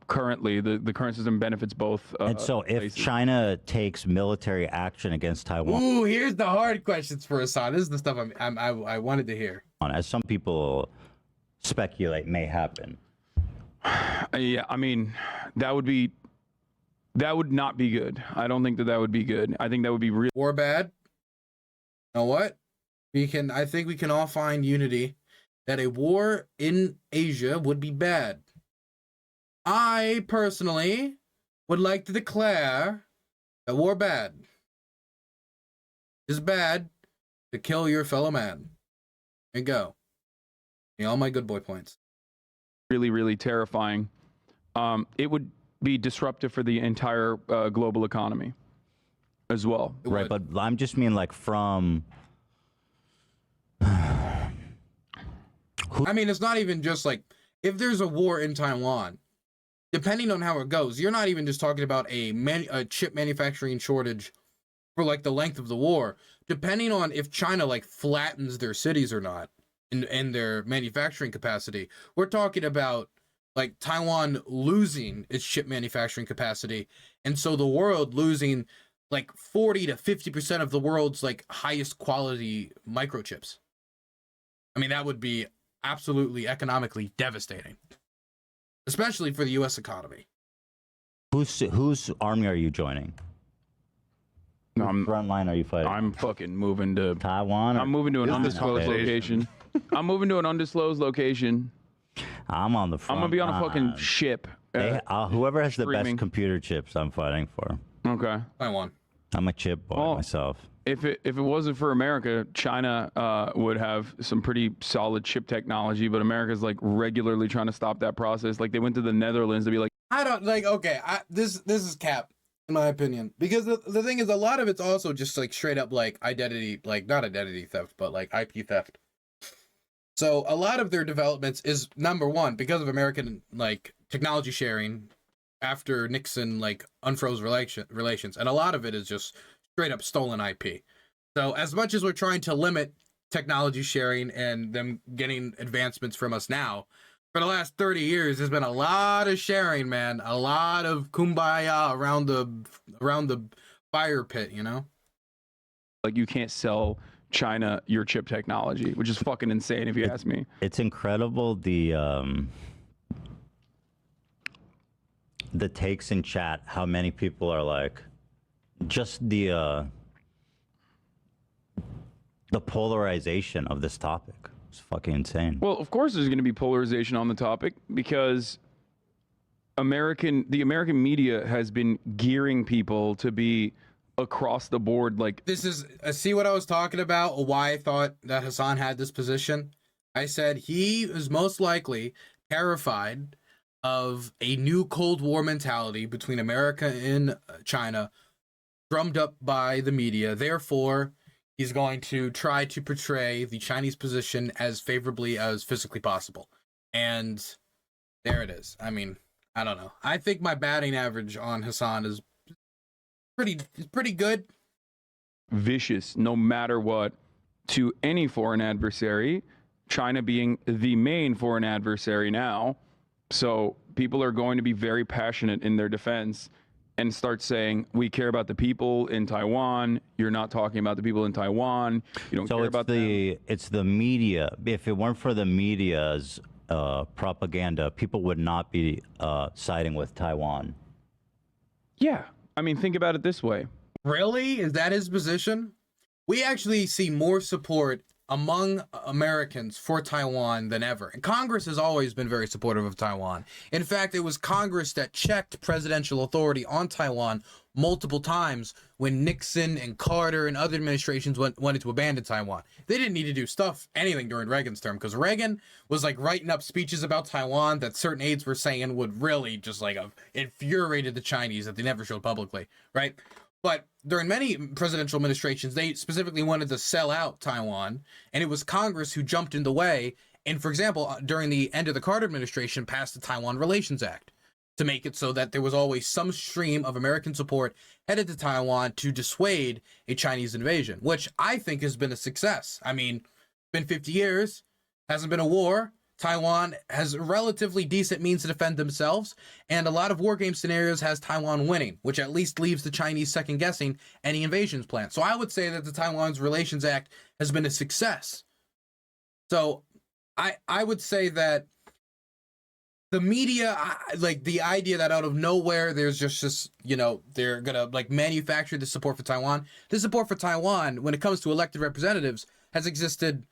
currently the current system benefits both. And so if places. China takes military action against Taiwan, Ooh, here's the hard questions for Hasan. This is the stuff I wanted to hear. as some people speculate may happen. Yeah, I mean, that would not be good. I don't think that would be good. I think that would be really. War bad? You know what? I think we can all find unity that a war in Asia would be bad. I personally would like to declare that war bad. It's bad to kill your fellow man. There you go. All my good boy points. Really, really terrifying. It would be disruptive for the entire global economy as well. Right, but I'm just mean like from. I mean, it's not even just like, if there's a war in Taiwan, depending on how it goes, you're not even just talking about a chip manufacturing shortage for like the length of the war. Depending on if China like flattens their cities or not in their manufacturing capacity, we're talking about like Taiwan losing its chip manufacturing capacity, and so the world losing like 40 to 50% of the world's like highest quality microchips. I mean, that would be absolutely economically devastating, especially for the U.S. economy. Whose army are you joining? No, Whose front line are you fighting? I'm fucking moving to Taiwan. I'm moving to an Is this undisclosed conversation? location. I'm moving to an undisclosed location. I'm on the front. I'm gonna be on a fucking line. ship. Whoever has the streaming. best computer chips, I'm fighting for. Okay. Taiwan. I'm a chip boy Well, myself. If it wasn't for America, China would have some pretty solid chip technology, but America's like regularly trying to stop that process. Like they went to the Netherlands to be like, I don't like. Okay, this is cap in my opinion, because the thing is, a lot of it's also just like straight up like identity, like not identity theft, but like IP theft. So a lot of their developments is, number one, because of American like technology sharing after Nixon like unfroze relations, and a lot of it is just straight up stolen IP. So as much as we're trying to limit technology sharing and them getting advancements from us now, for the last 30 years, there's been a lot of sharing, man. A lot of kumbaya around the fire pit, you know? you can't sell China your chip technology, which is fucking insane if you ask me. It's incredible the takes in chat. How many people are like, just the polarization of this topic. It's fucking insane. Well, of course there's going to be polarization on the topic because the American media has been gearing people to be across the board like This is see what I was talking about, why I thought that Hasan had this position. I said he is most likely terrified of a new Cold War mentality between America and China drummed up by the media. Therefore, he's going to try to portray the Chinese position as favorably as physically possible. And there it is. I mean, I don't know. I think my batting average on Hasan is pretty good. vicious no matter what to any foreign adversary China being the main foreign adversary now. So people are going to be very passionate in their defense and start saying, we care about the people in Taiwan. You're not talking about the people in Taiwan. You don't So care it's about them. it's the media. If it weren't for the media's propaganda, people would not be siding with Taiwan. Yeah. I mean, think about it this way. Really? Is that his position? We actually see more support among Americans for Taiwan than ever. And Congress has always been very supportive of Taiwan. In fact, it was Congress that checked presidential authority on Taiwan multiple times when Nixon and Carter and other administrations wanted to abandon Taiwan. They didn't need to do anything during Reagan's term, because Reagan was like writing up speeches about Taiwan that certain aides were saying would really just like have infuriated the Chinese that they never showed publicly, right? But during many presidential administrations, they specifically wanted to sell out Taiwan, and it was Congress who jumped in the way. And for example, during the end of the Carter administration, passed the Taiwan Relations Act to make it so that there was always some stream of American support headed to Taiwan to dissuade a Chinese invasion, which I think has been a success. I mean, been 50 years, hasn't been a war. Taiwan has relatively decent means to defend themselves, and a lot of war game scenarios has Taiwan winning, which at least leaves the Chinese second guessing any invasions plan. So I would say that the Taiwan's Relations Act has been a success. So I would say that the media, like the idea that out of nowhere there's just they're gonna like manufacture the support for Taiwan. The support for Taiwan, when it comes to elected representatives, has existed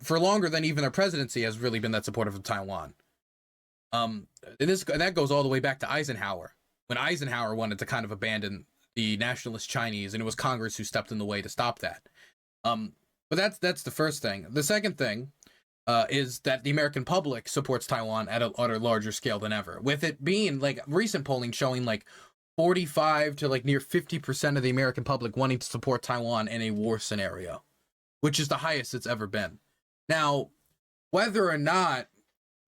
for longer than even their presidency has really been that supportive of Taiwan. And that goes all the way back to Eisenhower, when Eisenhower wanted to kind of abandon the nationalist Chinese, and it was Congress who stepped in the way to stop that. But that's the first thing. The second thing is that the American public supports Taiwan at a larger scale than ever, with it being like recent polling showing like 45 to like near 50% of the American public wanting to support Taiwan in a war scenario, which is the highest it's ever been. Now, whether or not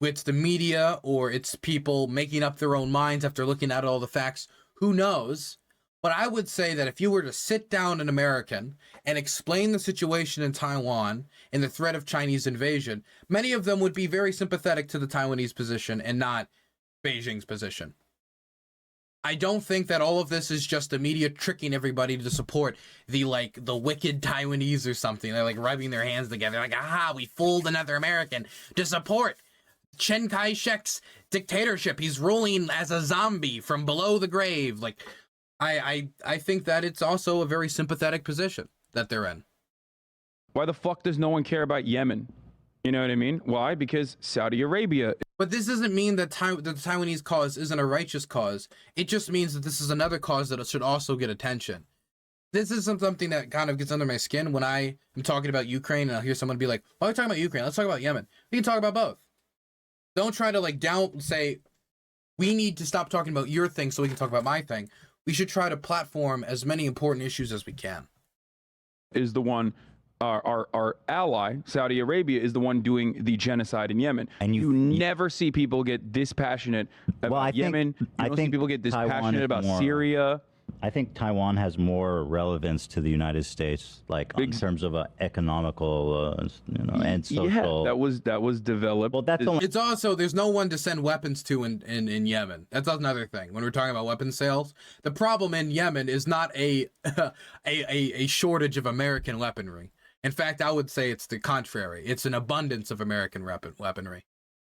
it's the media or it's people making up their own minds after looking at all the facts, who knows? But I would say that if you were to sit down an American and explain the situation in Taiwan and the threat of Chinese invasion, many of them would be very sympathetic to the Taiwanese position and not Beijing's position. I don't think that all of this is just the media tricking everybody to support the wicked Taiwanese or something. They're like rubbing their hands together like, aha, we fooled another American to support Chiang Kai-shek's dictatorship. He's ruling as a zombie from below the grave. Like, I think that it's also a very sympathetic position that they're in. Why the fuck does no one care about Yemen? You know what I mean? Why? Because Saudi Arabia. But this doesn't mean that the Taiwanese cause isn't a righteous cause. It just means that this is another cause that should also get attention. This is something that kind of gets under my skin when I am talking about Ukraine and I'll hear someone be like, why are we talking about Ukraine? Let's talk about Yemen. We can talk about both. Don't try to say, we need to stop talking about your thing so we can talk about my thing. We should try to platform as many important issues as we can. Is the one, our ally, Saudi Arabia, is the one doing the genocide in Yemen. And you never see people get this passionate about Yemen. I don't see people get this passionate about Syria. I think Taiwan has more relevance to the United States, like in terms of economical, and social. Yeah, that was developed. Well, that's it's also there's no one to send weapons to in Yemen. That's another thing. When we're talking about weapons sales, the problem in Yemen is not a shortage of American weaponry. In fact, I would say it's the contrary. It's an abundance of American weaponry.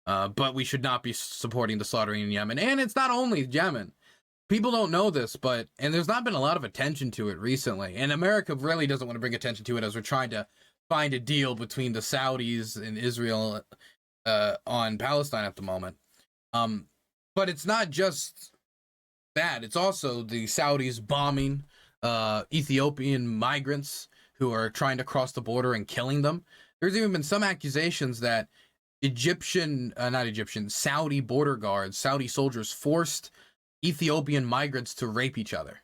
But we should not be supporting the slaughtering in Yemen. And it's not only Yemen. People don't know this, and there's not been a lot of attention to it recently. And America really doesn't want to bring attention to it as we're trying to find a deal between the Saudis and Israel on Palestine at the moment. But it's not just that. It's also the Saudis bombing Ethiopian migrants who are trying to cross the border and killing them. There's even been some accusations that Saudi border guards, Saudi soldiers forced Ethiopian migrants to rape each other.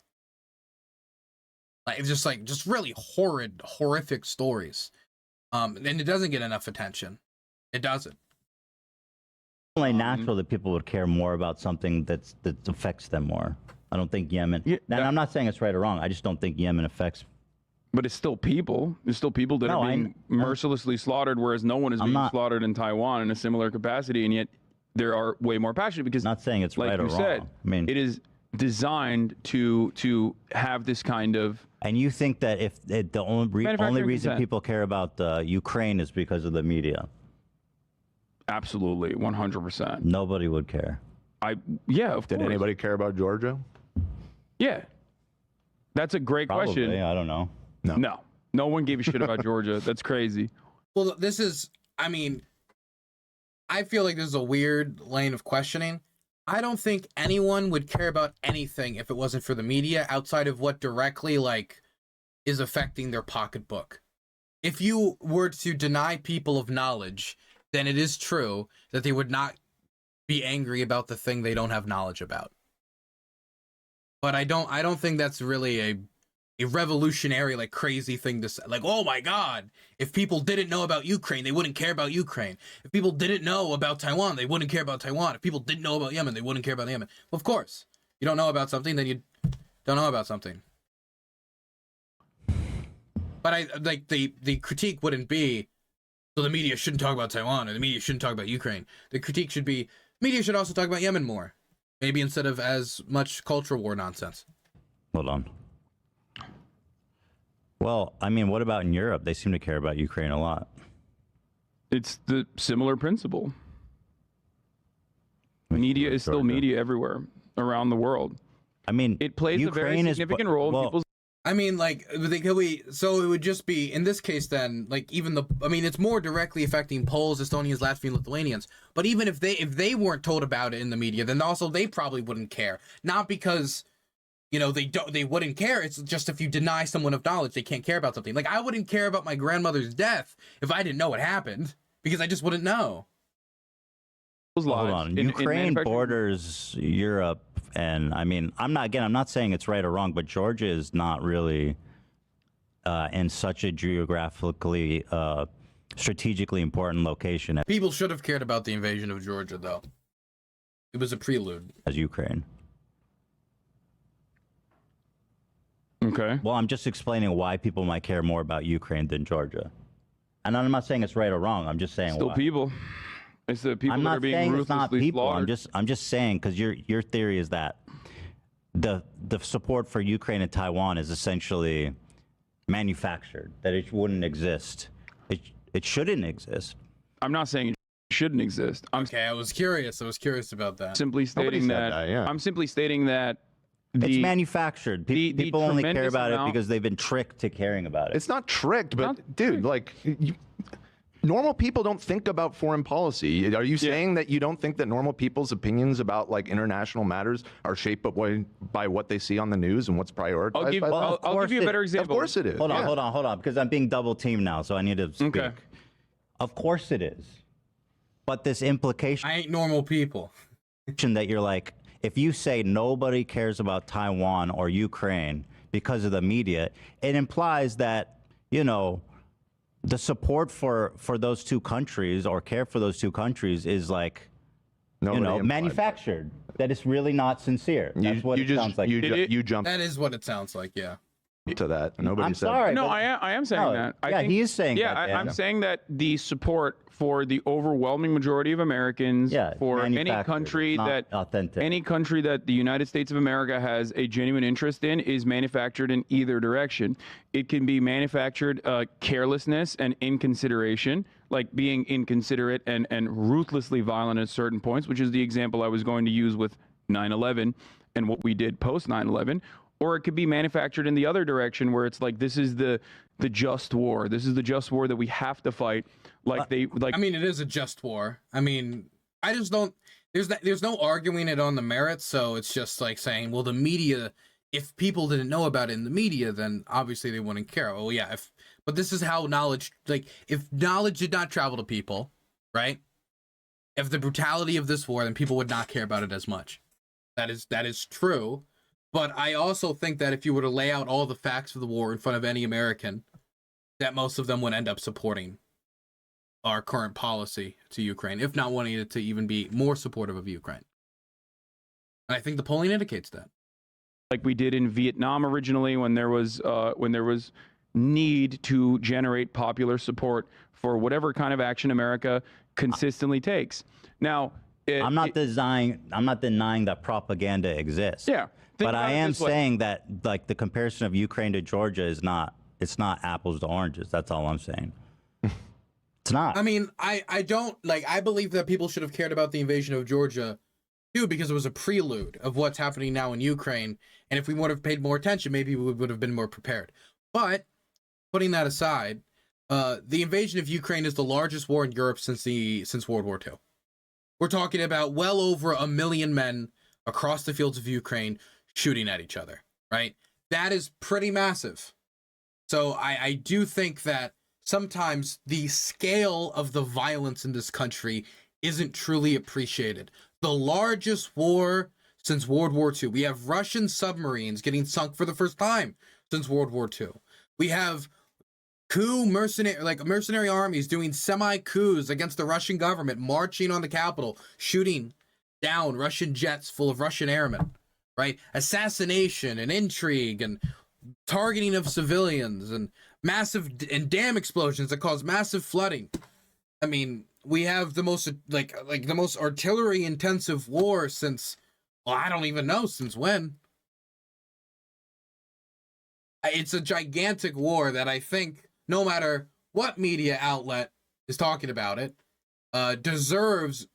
It's just really horrific stories. And it doesn't get enough attention. It doesn't. It's only natural that people would care more about something that affects them more. I don't think Yemen. And I'm not saying it's right or wrong. I just don't think Yemen affects But it's still people. There's still people that are being mercilessly slaughtered, whereas no one is being slaughtered in Taiwan in a similar capacity, and yet there are way more passionate because, not saying it's like right or you said, wrong. I mean, it is designed to have this kind of. And you think that if the only reason consent. people care about Ukraine is because of the media? Absolutely, 100%. Nobody would care. Yeah, of Did course. anybody care about Georgia? Yeah, that's a great Probably, question. I don't know. No one gave a shit about Georgia. That's crazy. Well, this is, I mean, I feel like this is a weird lane of questioning. I don't think anyone would care about anything if it wasn't for the media outside of what directly, like, is affecting their pocketbook. If you were to deny people of knowledge, then it is true that they would not be angry about the thing they don't have knowledge about. But I don't think that's really a revolutionary, like, crazy thing to say. Like, oh my God, if people didn't know about Ukraine, they wouldn't care about Ukraine. If people didn't know about Taiwan, they wouldn't care about Taiwan. If people didn't know about Yemen, they wouldn't care about Yemen. Well, of course, you don't know about something, then you don't know about something. But I like the critique wouldn't be, so the media shouldn't talk about Taiwan or the media shouldn't talk about Ukraine. The critique should be, media should also talk about Yemen more. Maybe instead of as much culture war nonsense. Hold on. Well, I mean, what about in Europe? They seem to care about Ukraine a lot. It's the similar principle. Media is still media everywhere around the world. I mean, it plays Ukraine a very significant role in people's. I mean, like, so it would just be, in this case then, like, even it's more directly affecting Poles, Estonians, Latvians, Lithuanians, but even if they weren't told about it in the media, then also they probably wouldn't care. Not because, they wouldn't care, it's just if you deny someone of knowledge, they can't care about something. Like, I wouldn't care about my grandmother's death if I didn't know what happened, because I just wouldn't know. Hold on. Ukraine borders Europe, and I mean, I'm not saying it's right or wrong, but Georgia is not really in such a geographically, strategically important location People should have cared about the invasion of Georgia, though. It was a prelude. As Ukraine. Okay. Well, I'm just explaining why people might care more about Ukraine than Georgia. And I'm not saying it's right or wrong. I'm just saying Still why. people. It's the people that are being ruthlessly slaughtered. I'm just saying, because your theory is that the support for Ukraine and Taiwan is essentially manufactured, that it wouldn't exist. It shouldn't exist. I'm not saying it shouldn't exist. I was curious about that. Simply stating that. Yeah. I'm simply stating that. It's manufactured. People only care about it because they've been tricked to caring about it. It's not tricked, but dude, like, normal people don't think about foreign policy. Are you saying that you don't think that normal people's opinions about, like, international matters are shaped by what they see on the news and what's prioritized? I'll give you a better example. Of course it is. Hold on, because I'm being double teamed now, so I need to speak. Okay. Of course it is. But this implication I ain't normal people. that you're like, if you say nobody cares about Taiwan or Ukraine because of the media, it implies that, the support for those two countries or care for those two countries is like, manufactured. That it's really not sincere. That's what it sounds like. You jumped That is what it sounds like, yeah. to that. Nobody I'm said. sorry. No, but- I am saying that. I think, he is saying yeah, that. I'm saying that the support for the overwhelming majority of Americans, for any country not authentic. any country that the United States of America has a genuine interest in, is manufactured in either direction. It can be manufactured carelessness and inconsideration, like being inconsiderate and ruthlessly violent at certain points, which is the example I was going to use with 9/11 and what we did post 9/11. Or it could be manufactured in the other direction, where it's like, this is the just war. This is the just war that we have to fight. I mean, it is a just war. I mean, I just don't. There's no arguing it on the merits. So it's just like saying, well, the media. If people didn't know about it in the media, then obviously they wouldn't care. Oh yeah. But this is how knowledge. Like, if knowledge did not travel to people, right? If the brutality of this war, then people would not care about it as much. That is true. But I also think that if you were to lay out all the facts of the war in front of any American, that most of them would end up supporting our current policy to Ukraine, if not wanting it to even be more supportive of Ukraine. And I think the polling indicates that. Like we did in Vietnam originally, when there was need to generate popular support for whatever kind of action America consistently takes. Now, I'm not denying that propaganda exists. Yeah. Think But I about it am this way. saying that like the comparison of Ukraine to Georgia is not apples to oranges. That's all I'm saying. It's not. I mean, I don't like. I believe that people should have cared about the invasion of Georgia, too, because it was a prelude of what's happening now in Ukraine. And if we would have paid more attention, maybe we would have been more prepared. But putting that aside, the invasion of Ukraine is the largest war in Europe since World War II. We're talking about well over 1 million men across the fields of Ukraine shooting at each other. Right? That is pretty massive. So I do think that sometimes the scale of the violence in this country isn't truly appreciated. The largest war since World War II. We have Russian submarines getting sunk for the first time since World War II. We have mercenary armies doing semi-coups against the Russian government, marching on the capital, shooting down Russian jets full of Russian airmen, right? Assassination and intrigue and targeting of civilians and massive dam explosions that cause massive flooding. I mean, we have the most the most artillery intensive war since, well, I don't even know since when. It's a gigantic war that I think no matter what media outlet is talking about it, deserves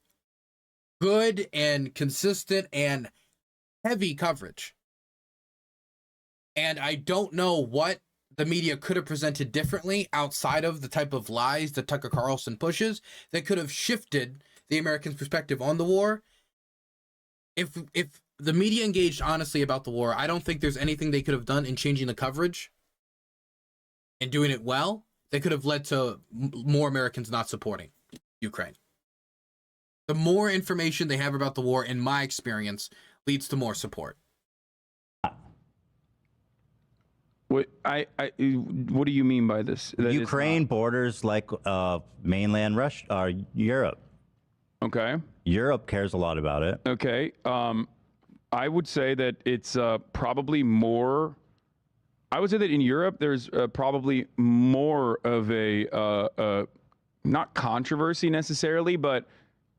good and consistent and heavy coverage. And I don't know what the media could have presented differently outside of the type of lies that Tucker Carlson pushes that could have shifted the Americans' perspective on the war. If the media engaged honestly about the war, I don't think there's anything they could have done in changing the coverage and doing it well that could have led to more Americans not supporting Ukraine. The more information they have about the war, in my experience, leads to more support. What do you mean by this? That Ukraine borders like mainland Russia or Europe. Okay. Europe cares a lot about it. Okay. I would say that it's probably more. I would say that in Europe, there's probably more of a not controversy necessarily, but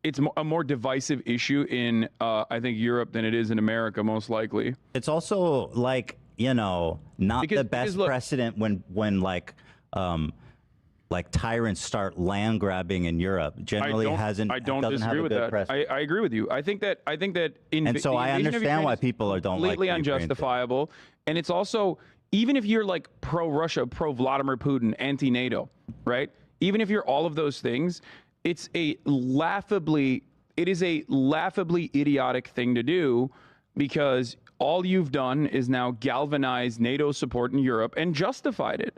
it's a more divisive issue in I think Europe than it is in America, most likely. It's also like, you know, not the best look, precedent when like tyrants start land grabbing in Europe. Generally I don't disagree with that. I agree with you. I think that and so I understand why people don't like completely the Ukraine unjustifiable, and it's also, even if you're like pro-Russia, pro-Vladimir Putin, anti-NATO, right? Even if you're all of those things, it is a laughably idiotic thing to do, because all you've done is now galvanize NATO support in Europe and justified it,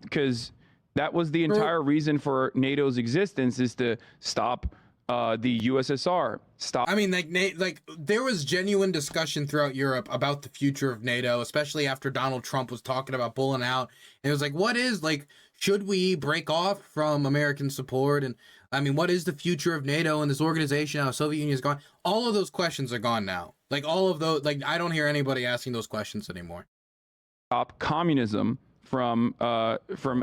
because that was the entire reason for NATO's existence, is to stop the USSR. I mean, like there was genuine discussion throughout Europe about the future of NATO, especially after Donald Trump was talking about pulling out. And it was like, what is, like, should we break off from American support? And I mean, what is the future of NATO and this organization? How the Soviet Union is gone? All of those questions are gone now. Like all of those, like I don't hear anybody asking those questions anymore. Stop communism from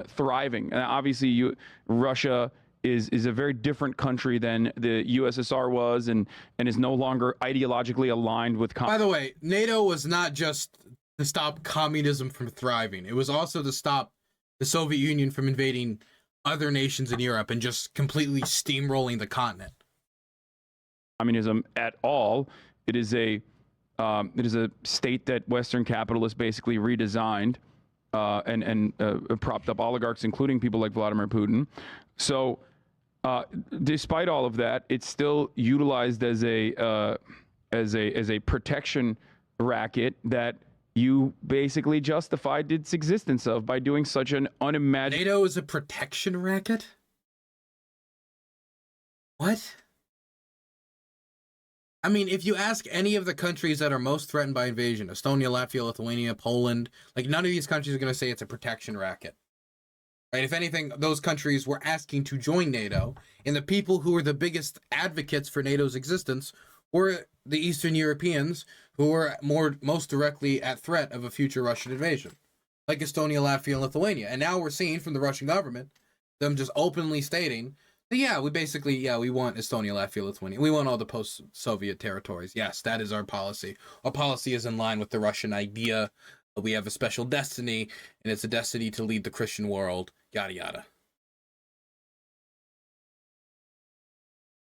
thriving. And obviously, Russia is a very different country than the USSR was, and is no longer ideologically aligned with. By the way, NATO was not just to stop communism from thriving; it was also to stop the Soviet Union from invading other nations in Europe and just completely steamrolling the continent. Communism at all. It is a state that Western capitalists basically redesigned and propped up oligarchs, including people like Vladimir Putin. So, despite all of that, it's still utilized as a protection racket that you basically justified its existence of by doing such an unimaginable. NATO is a protection racket? What? I mean, if you ask any of the countries that are most threatened by invasion, Estonia, Latvia, Lithuania, Poland, like none of these countries are going to say it's a protection racket. Right? If anything, those countries were asking to join NATO, and the people who were the biggest advocates for NATO's existence were the Eastern Europeans, who were most directly at threat of a future Russian invasion. like Estonia, Latvia, and Lithuania. And now we're seeing from the Russian government them just openly stating that, yeah, we want Estonia, Latvia, Lithuania. We want all the post-Soviet territories. Yes, that is our policy. Our policy is in line with the Russian idea that we have a special destiny, and it's a destiny to lead the Christian world, yada, yada.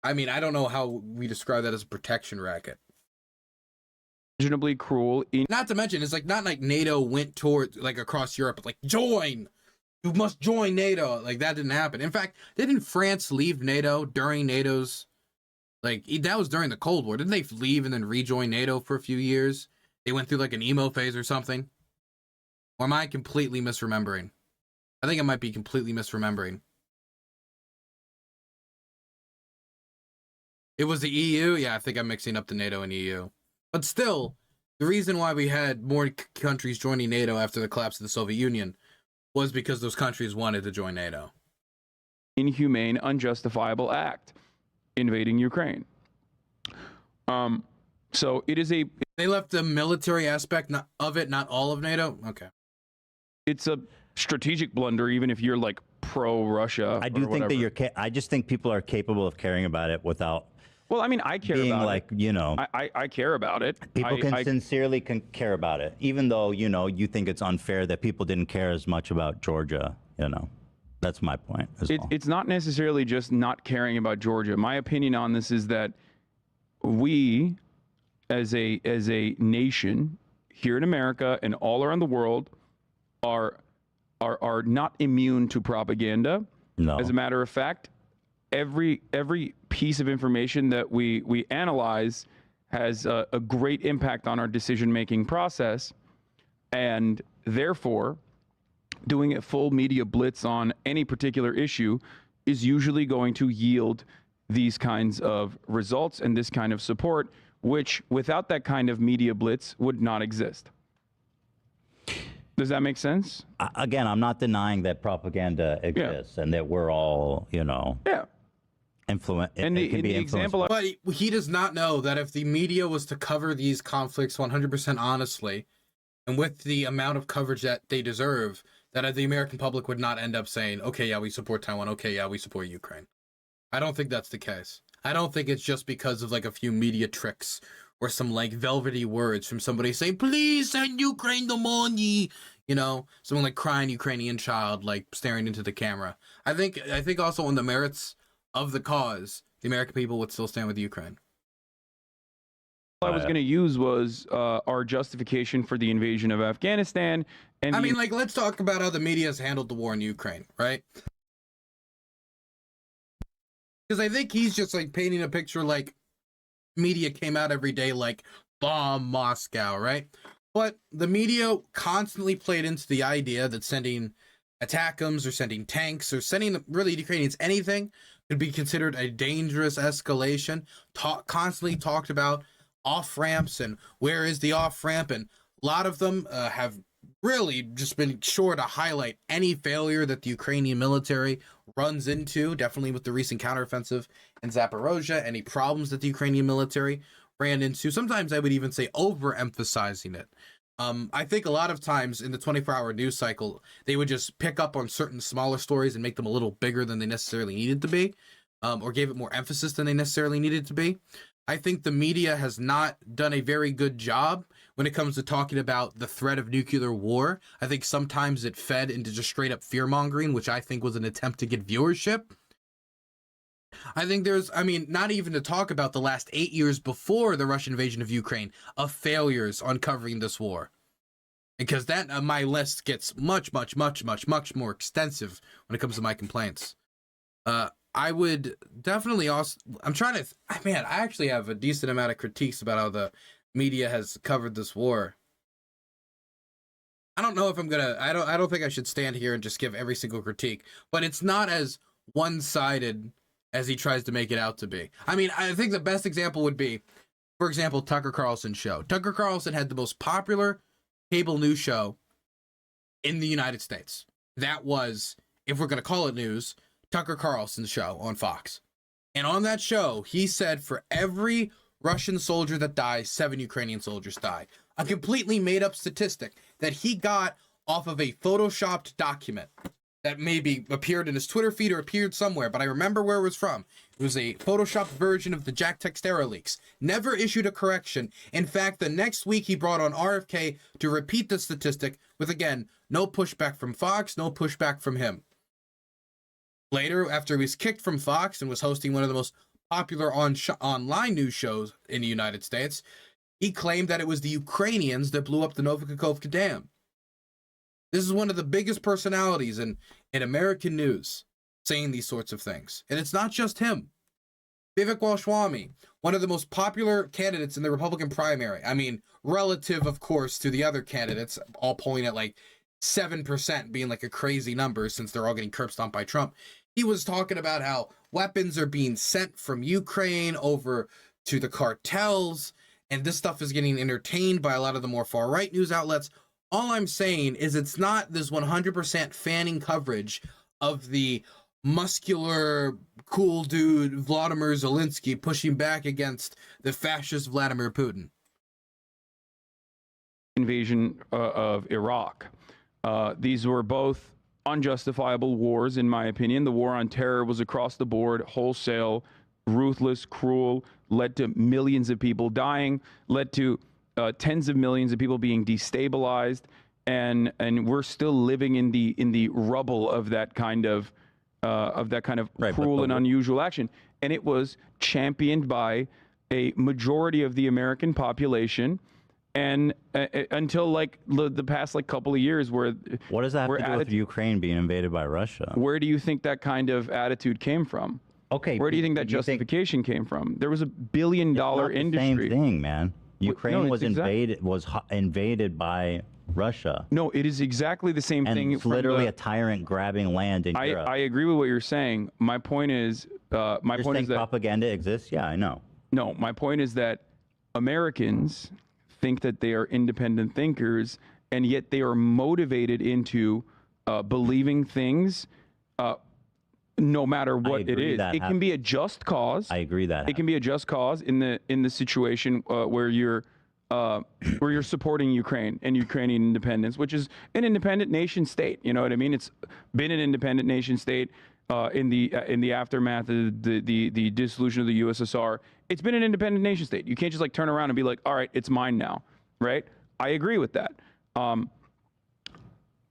I mean, I don't know how we describe that as a protection racket. Imaginably cruel. Not to mention, it's like not like NATO went toward like across Europe, like join. You must join NATO. Like that didn't happen. In fact, didn't France leave NATO during NATO's like that was during the Cold War? Didn't they leave and then rejoin NATO for a few years? They went through like an emo phase or something. Or am I completely misremembering? I think I might be completely misremembering. It was the EU? Yeah, I think I'm mixing up the NATO and EU. But still, the reason why we had more countries joining NATO after the collapse of the Soviet Union was because those countries wanted to join NATO. Inhumane, unjustifiable act, invading Ukraine. So it is a... They left the military aspect of it, not all of NATO? Okay. It's a strategic blunder, even if you're like pro-Russia. I do think that I just think people are capable of caring about it without... Well, I mean, I care being about like, it. you know, I care about it. People sincerely care about it, even though, you know, you think it's unfair that people didn't care as much about Georgia, you know. That's my point as well. It's not necessarily just not caring about Georgia. My opinion on this is that we, as a nation here in America and all around the world, are not immune to propaganda. No. As a matter of fact, every piece of information that we analyze has a great impact on our decision-making process, and therefore doing a full media blitz on any particular issue is usually going to yield these kinds of results and this kind of support, which without that kind of media blitz would not exist. Does that make sense? Again, I'm not denying that propaganda exists and that we're all, you know, And the example, but he does not know that if the media was to cover these conflicts 100% honestly, and with the amount of coverage that they deserve, that the American public would not end up saying, okay, yeah, we support Taiwan. Okay, yeah, we support Ukraine. I don't think that's the case. I don't think it's just because of like a few media tricks or some like velvety words from somebody saying, please send Ukraine the money. You know, someone like crying Ukrainian child, like staring into the camera. I think also on the merits of the cause, the American people would still stand with Ukraine. All I was going to use was our justification for the invasion of Afghanistan. And I mean, like, let's talk about how the media has handled the war in Ukraine, right? Because I think he's just like painting a picture like media came out every day like bomb Moscow, right? But the media constantly played into the idea that sending ATACMS or sending tanks or sending really Ukrainians anything could be considered a dangerous escalation. Constantly talked about off-ramps and where is the off-ramp, and a lot of them have really just been sure to highlight any failure that the Ukrainian military runs into, definitely with the recent counteroffensive in Zaporozhye, any problems that the Ukrainian military ran into. Sometimes I would even say overemphasizing it. I think a lot of times in the 24-hour news cycle, they would just pick up on certain smaller stories and make them a little bigger than they necessarily needed to be, or gave it more emphasis than they necessarily needed to be. I think the media has not done a very good job when it comes to talking about the threat of nuclear war. I think sometimes it fed into just straight up fear-mongering, which I think was an attempt to get viewership. I think not even to talk about the last 8 years before the Russian invasion of Ukraine of failures on covering this war. Because that, my list gets much more extensive when it comes to my complaints. I would definitely also, I actually have a decent amount of critiques about how the media has covered this war. I don't know if I don't think I should stand here and just give every single critique, but it's not as one-sided as he tries to make it out to be. I mean, I think the best example would be, for example, Tucker Carlson's show. Tucker Carlson had the most popular cable news show in the United States. That was, if we're going to call it news, Tucker Carlson's show on Fox. And on that show, he said for every Russian soldier that dies, 7 Ukrainian soldiers die. A completely made up statistic that he got off of a photoshopped document that maybe appeared in his Twitter feed or appeared somewhere, but I remember where it was from. It was a photoshopped version of the Jack Textera leaks. Never issued a correction. In fact, the next week he brought on RFK to repeat the statistic with, again, no pushback from Fox, no pushback from him. Later, after he was kicked from Fox and was hosting one of the most popular online news shows in the United States, he claimed that it was the Ukrainians that blew up the Novokakhovka Dam. This is one of the biggest personalities in American news saying these sorts of things. And it's not just him. Vivek Ramaswamy, one of the most popular candidates in the Republican primary. I mean, relative, of course, to the other candidates, all polling at like 7%, being like a crazy number since they're all getting curb stomped by Trump. He was talking about how weapons are being sent from Ukraine over to the cartels, and this stuff is getting entertained by a lot of the more far-right news outlets. All I'm saying is it's not this 100% fanning coverage of the muscular, cool dude Vladimir Zelensky pushing back against the fascist Vladimir Putin. Invasion of Iraq. These were both unjustifiable wars, in my opinion. The war on terror was across the board, wholesale, ruthless, cruel, led to millions of people dying, led to tens of millions of people being destabilized, and we're still living in the rubble of that kind of cruel and unusual action. And it was championed by a majority of the American population, and until like the past like couple of years, where what does that have to do with Ukraine being invaded by Russia? Where do you think that kind of attitude came from? Okay, where do you think that justification came from? There was $1 billion industry. Same thing, man. Ukraine was it's invaded by Russia. No, it is exactly the same thing. It's literally a tyrant grabbing land in Europe. I agree with what you're saying. My point is, is that propaganda exists. Yeah, I know. No, my point is that Americans think that they are independent thinkers, and yet they are motivated into believing things. No matter what it is, it can be a just cause. I agree that it can be a just cause in the situation where you're supporting Ukraine and Ukrainian independence, which is an independent nation state. You know what I mean? It's been an independent nation state in the aftermath of the dissolution of the USSR. It's been an independent nation state. You can't just like turn around and be like, all right, it's mine now, right? I agree with that.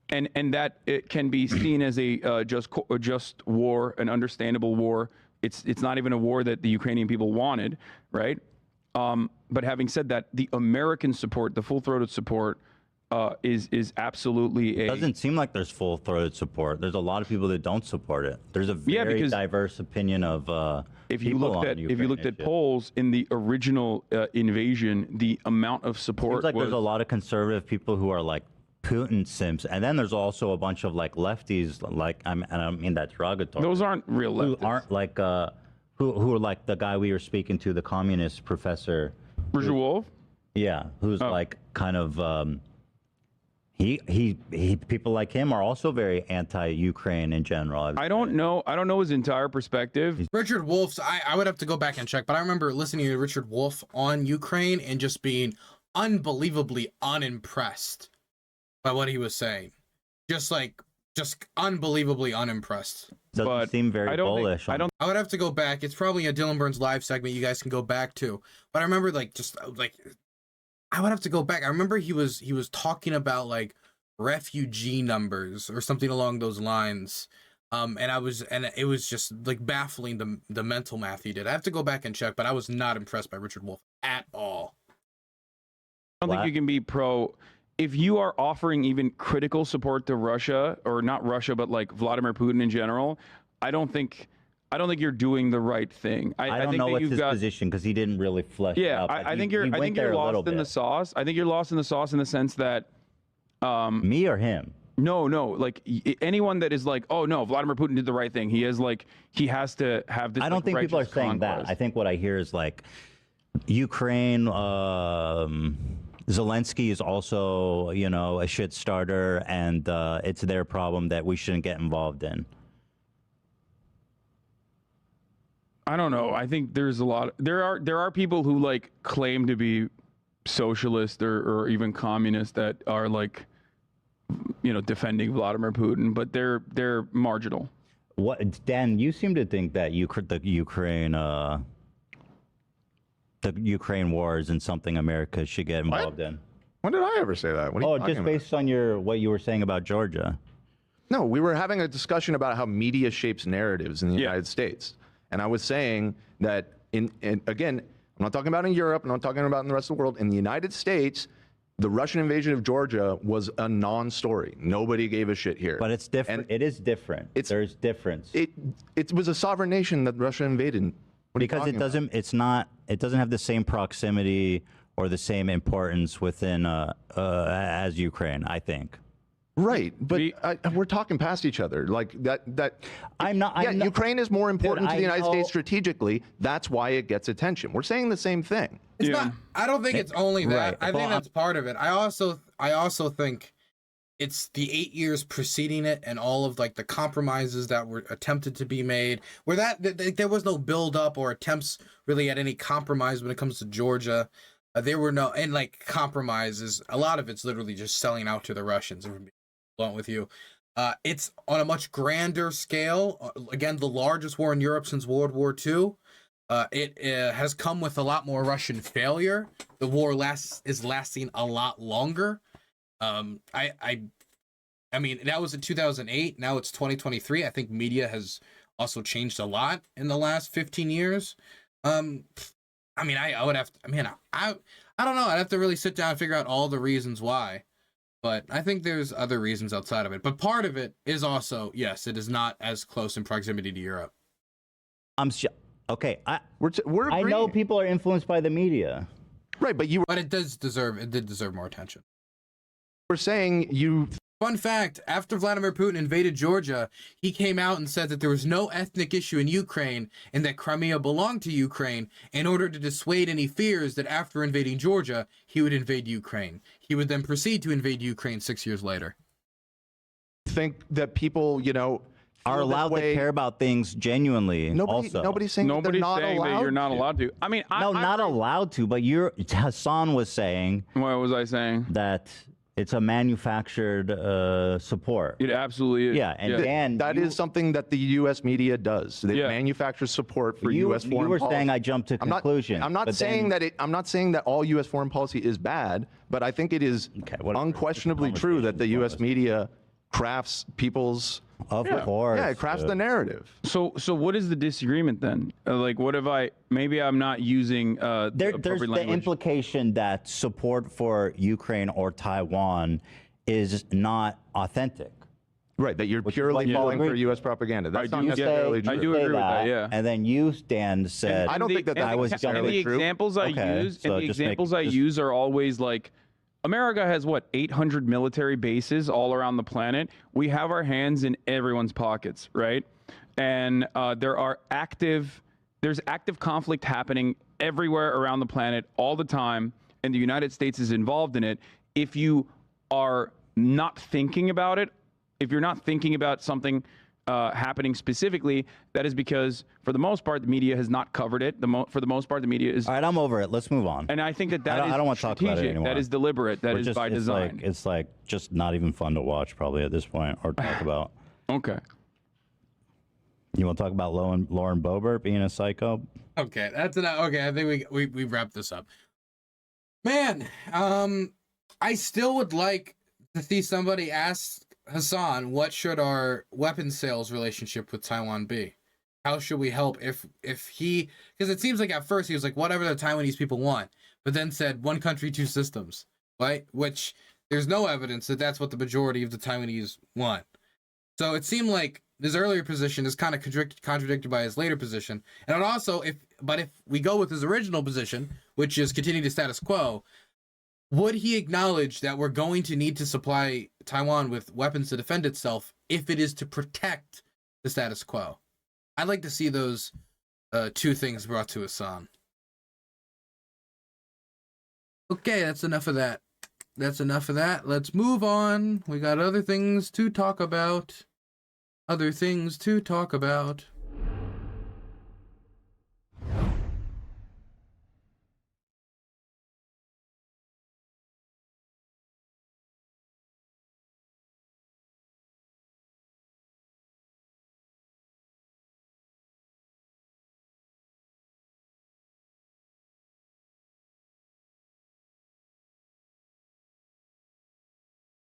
And that it can be seen as a just war, an understandable war. It's not even a war that the Ukrainian people wanted, right? But having said that, the American support, the full-throated support, is absolutely a. It doesn't seem like there's full-throated support. There's a lot of people that don't support it. There's a very diverse opinion of if you looked at polls in the original invasion, the amount of support seems like there's a lot of conservative people who are like Putin simps, and then there's also a bunch of like lefties, like and I don't mean that derogatory. Those aren't real lefties. Who aren't like who are like the guy we were speaking to, the communist professor. Richard Wolff? Yeah, who's like kind of he people like him are also very anti-Ukraine in general. I don't know his entire perspective. Richard Wolff's I would have to go back and check, but I remember listening to Richard Wolff on Ukraine and just being unbelievably unimpressed by what he was saying. Just unbelievably unimpressed. Doesn't seem very bullish. I would have to go back. It's probably a Dylan Burns live segment you guys can go back to. But I remember I would have to go back. I remember he was talking about like refugee numbers or something along those lines. And it was just like baffling the mental math he did. I have to go back and check, but I was not impressed by Richard Wolff at all. I don't think you can be pro. If you are offering even critical support to Russia, or not Russia, but like Vladimir Putin in general, I don't think you're doing the right thing. I don't know what's his position because he didn't really flesh it out. I think you're lost in the sauce. I think you're lost in the sauce in the sense that me or him. No, like anyone that is like, oh no, Vladimir Putin did the right thing. He has to have this. I don't think people are saying conquest. that. I think what I hear is like Ukraine. Zelensky is also, a shit starter, and it's their problem that we shouldn't get involved in. I don't know. I think there's a lot. There are people who like claim to be socialist or even communist that are like defending Vladimir Putin, but they're marginal. What, Dan? You seem to think that the Ukraine war isn't something America should get involved in. When did I ever say that? What are you talking just about? based on what you were saying about Georgia. No, we were having a discussion about how media shapes narratives in the United States. And I was saying that, again, I'm not talking about in Europe, I'm not talking about in the rest of the world. In the United States, the Russian invasion of Georgia was a non-story. Nobody gave a shit here. But it's different. And it is different. There's difference. It was a sovereign nation that Russia invaded. Because it doesn't have the same proximity or the same importance within as Ukraine, I think. Right, but we're talking past each other like that. I'm not. Ukraine is more important to the United States know. strategically. That's why it gets attention. We're saying the same thing. It's not. I don't think it's only that. Right. I think that's part of it. I also think it's the 8 years preceding it and all of like the compromises that were attempted to be made, where there was no build up or attempts really at any compromise when it comes to Georgia. There were no compromises. A lot of it's literally just selling out to the Russians. If I'm being blunt with you, it's on a much grander scale. Again, the largest war in Europe since World War II. It has come with a lot more Russian failure. The war is lasting a lot longer. I mean, that was in 2008. Now it's 2023. I think media has also changed a lot in the last 15 years. I mean, I would have to, I mean, I don't know. I'd have to really sit down and figure out all the reasons why. But I think there's other reasons outside of it. But part of it is also, yes, it is not as close in proximity to Europe. Okay. We're I know people are influenced by the media. Right, but it did deserve more attention. We're saying you. Fun fact, after Vladimir Putin invaded Georgia, he came out and said that there was no ethnic issue in Ukraine and that Crimea belonged to Ukraine in order to dissuade any fears that after invading Georgia, he would invade Ukraine. He would then proceed to invade Ukraine 6 years later. Think that people, are allowed to care about things genuinely. Nobody's saying that they're not allowed that you're not allowed to. I mean, not allowed to, but Hasan was saying. What was I saying? That it's a manufactured support. It absolutely is. Yeah, and that is something that the U.S. media does. They manufacture support for U.S. foreign policy. You were saying I jumped to conclusion. I'm not saying that all U.S. foreign policy is bad, but I think it is unquestionably true that the U.S. media crafts people's. Of course. Yeah, it crafts the narrative. So what is the disagreement then? What if maybe I'm not using there's the implication that support for Ukraine or Taiwan is not authentic. Right, that you're purely falling for U.S. propaganda. That's not necessarily true. I do agree with that, yeah. And then you, Dan, said... I don't think that was necessarily true. The examples I use are always like, America has 800 military bases all around the planet. We have our hands in everyone's pockets, right? And there's active conflict happening everywhere around the planet all the time, and the United States is involved in it. If you are not thinking about it, if you're not thinking about something happening specifically, that is because, for the most part, the media has not covered it. For the most part, the media is. All right, I'm over it. Let's move on. And I think that I don't want to talk about it anymore. That is deliberate. That is by design. It's like just not even fun to watch, probably at this point, or talk about. Okay. You want to talk about Lauren Boebert being a psycho? Okay, that's enough. Okay, I think we wrapped this up. Man, I still would like to see somebody ask Hasan, what should our weapons sales relationship with Taiwan be? How should we help if he, because it seems like at first he was like, whatever the Taiwanese people want, but then said one country, two systems, right? Which there's no evidence that that's what the majority of the Taiwanese want. So it seemed like his earlier position is kind of contradicted by his later position. And also, if we go with his original position, which is continue the status quo, would he acknowledge that we're going to need to supply Taiwan with weapons to defend itself if it is to protect the status quo? I'd like to see those two things brought to Hasan. Okay, that's enough of that. Let's move on. We got other things to talk about.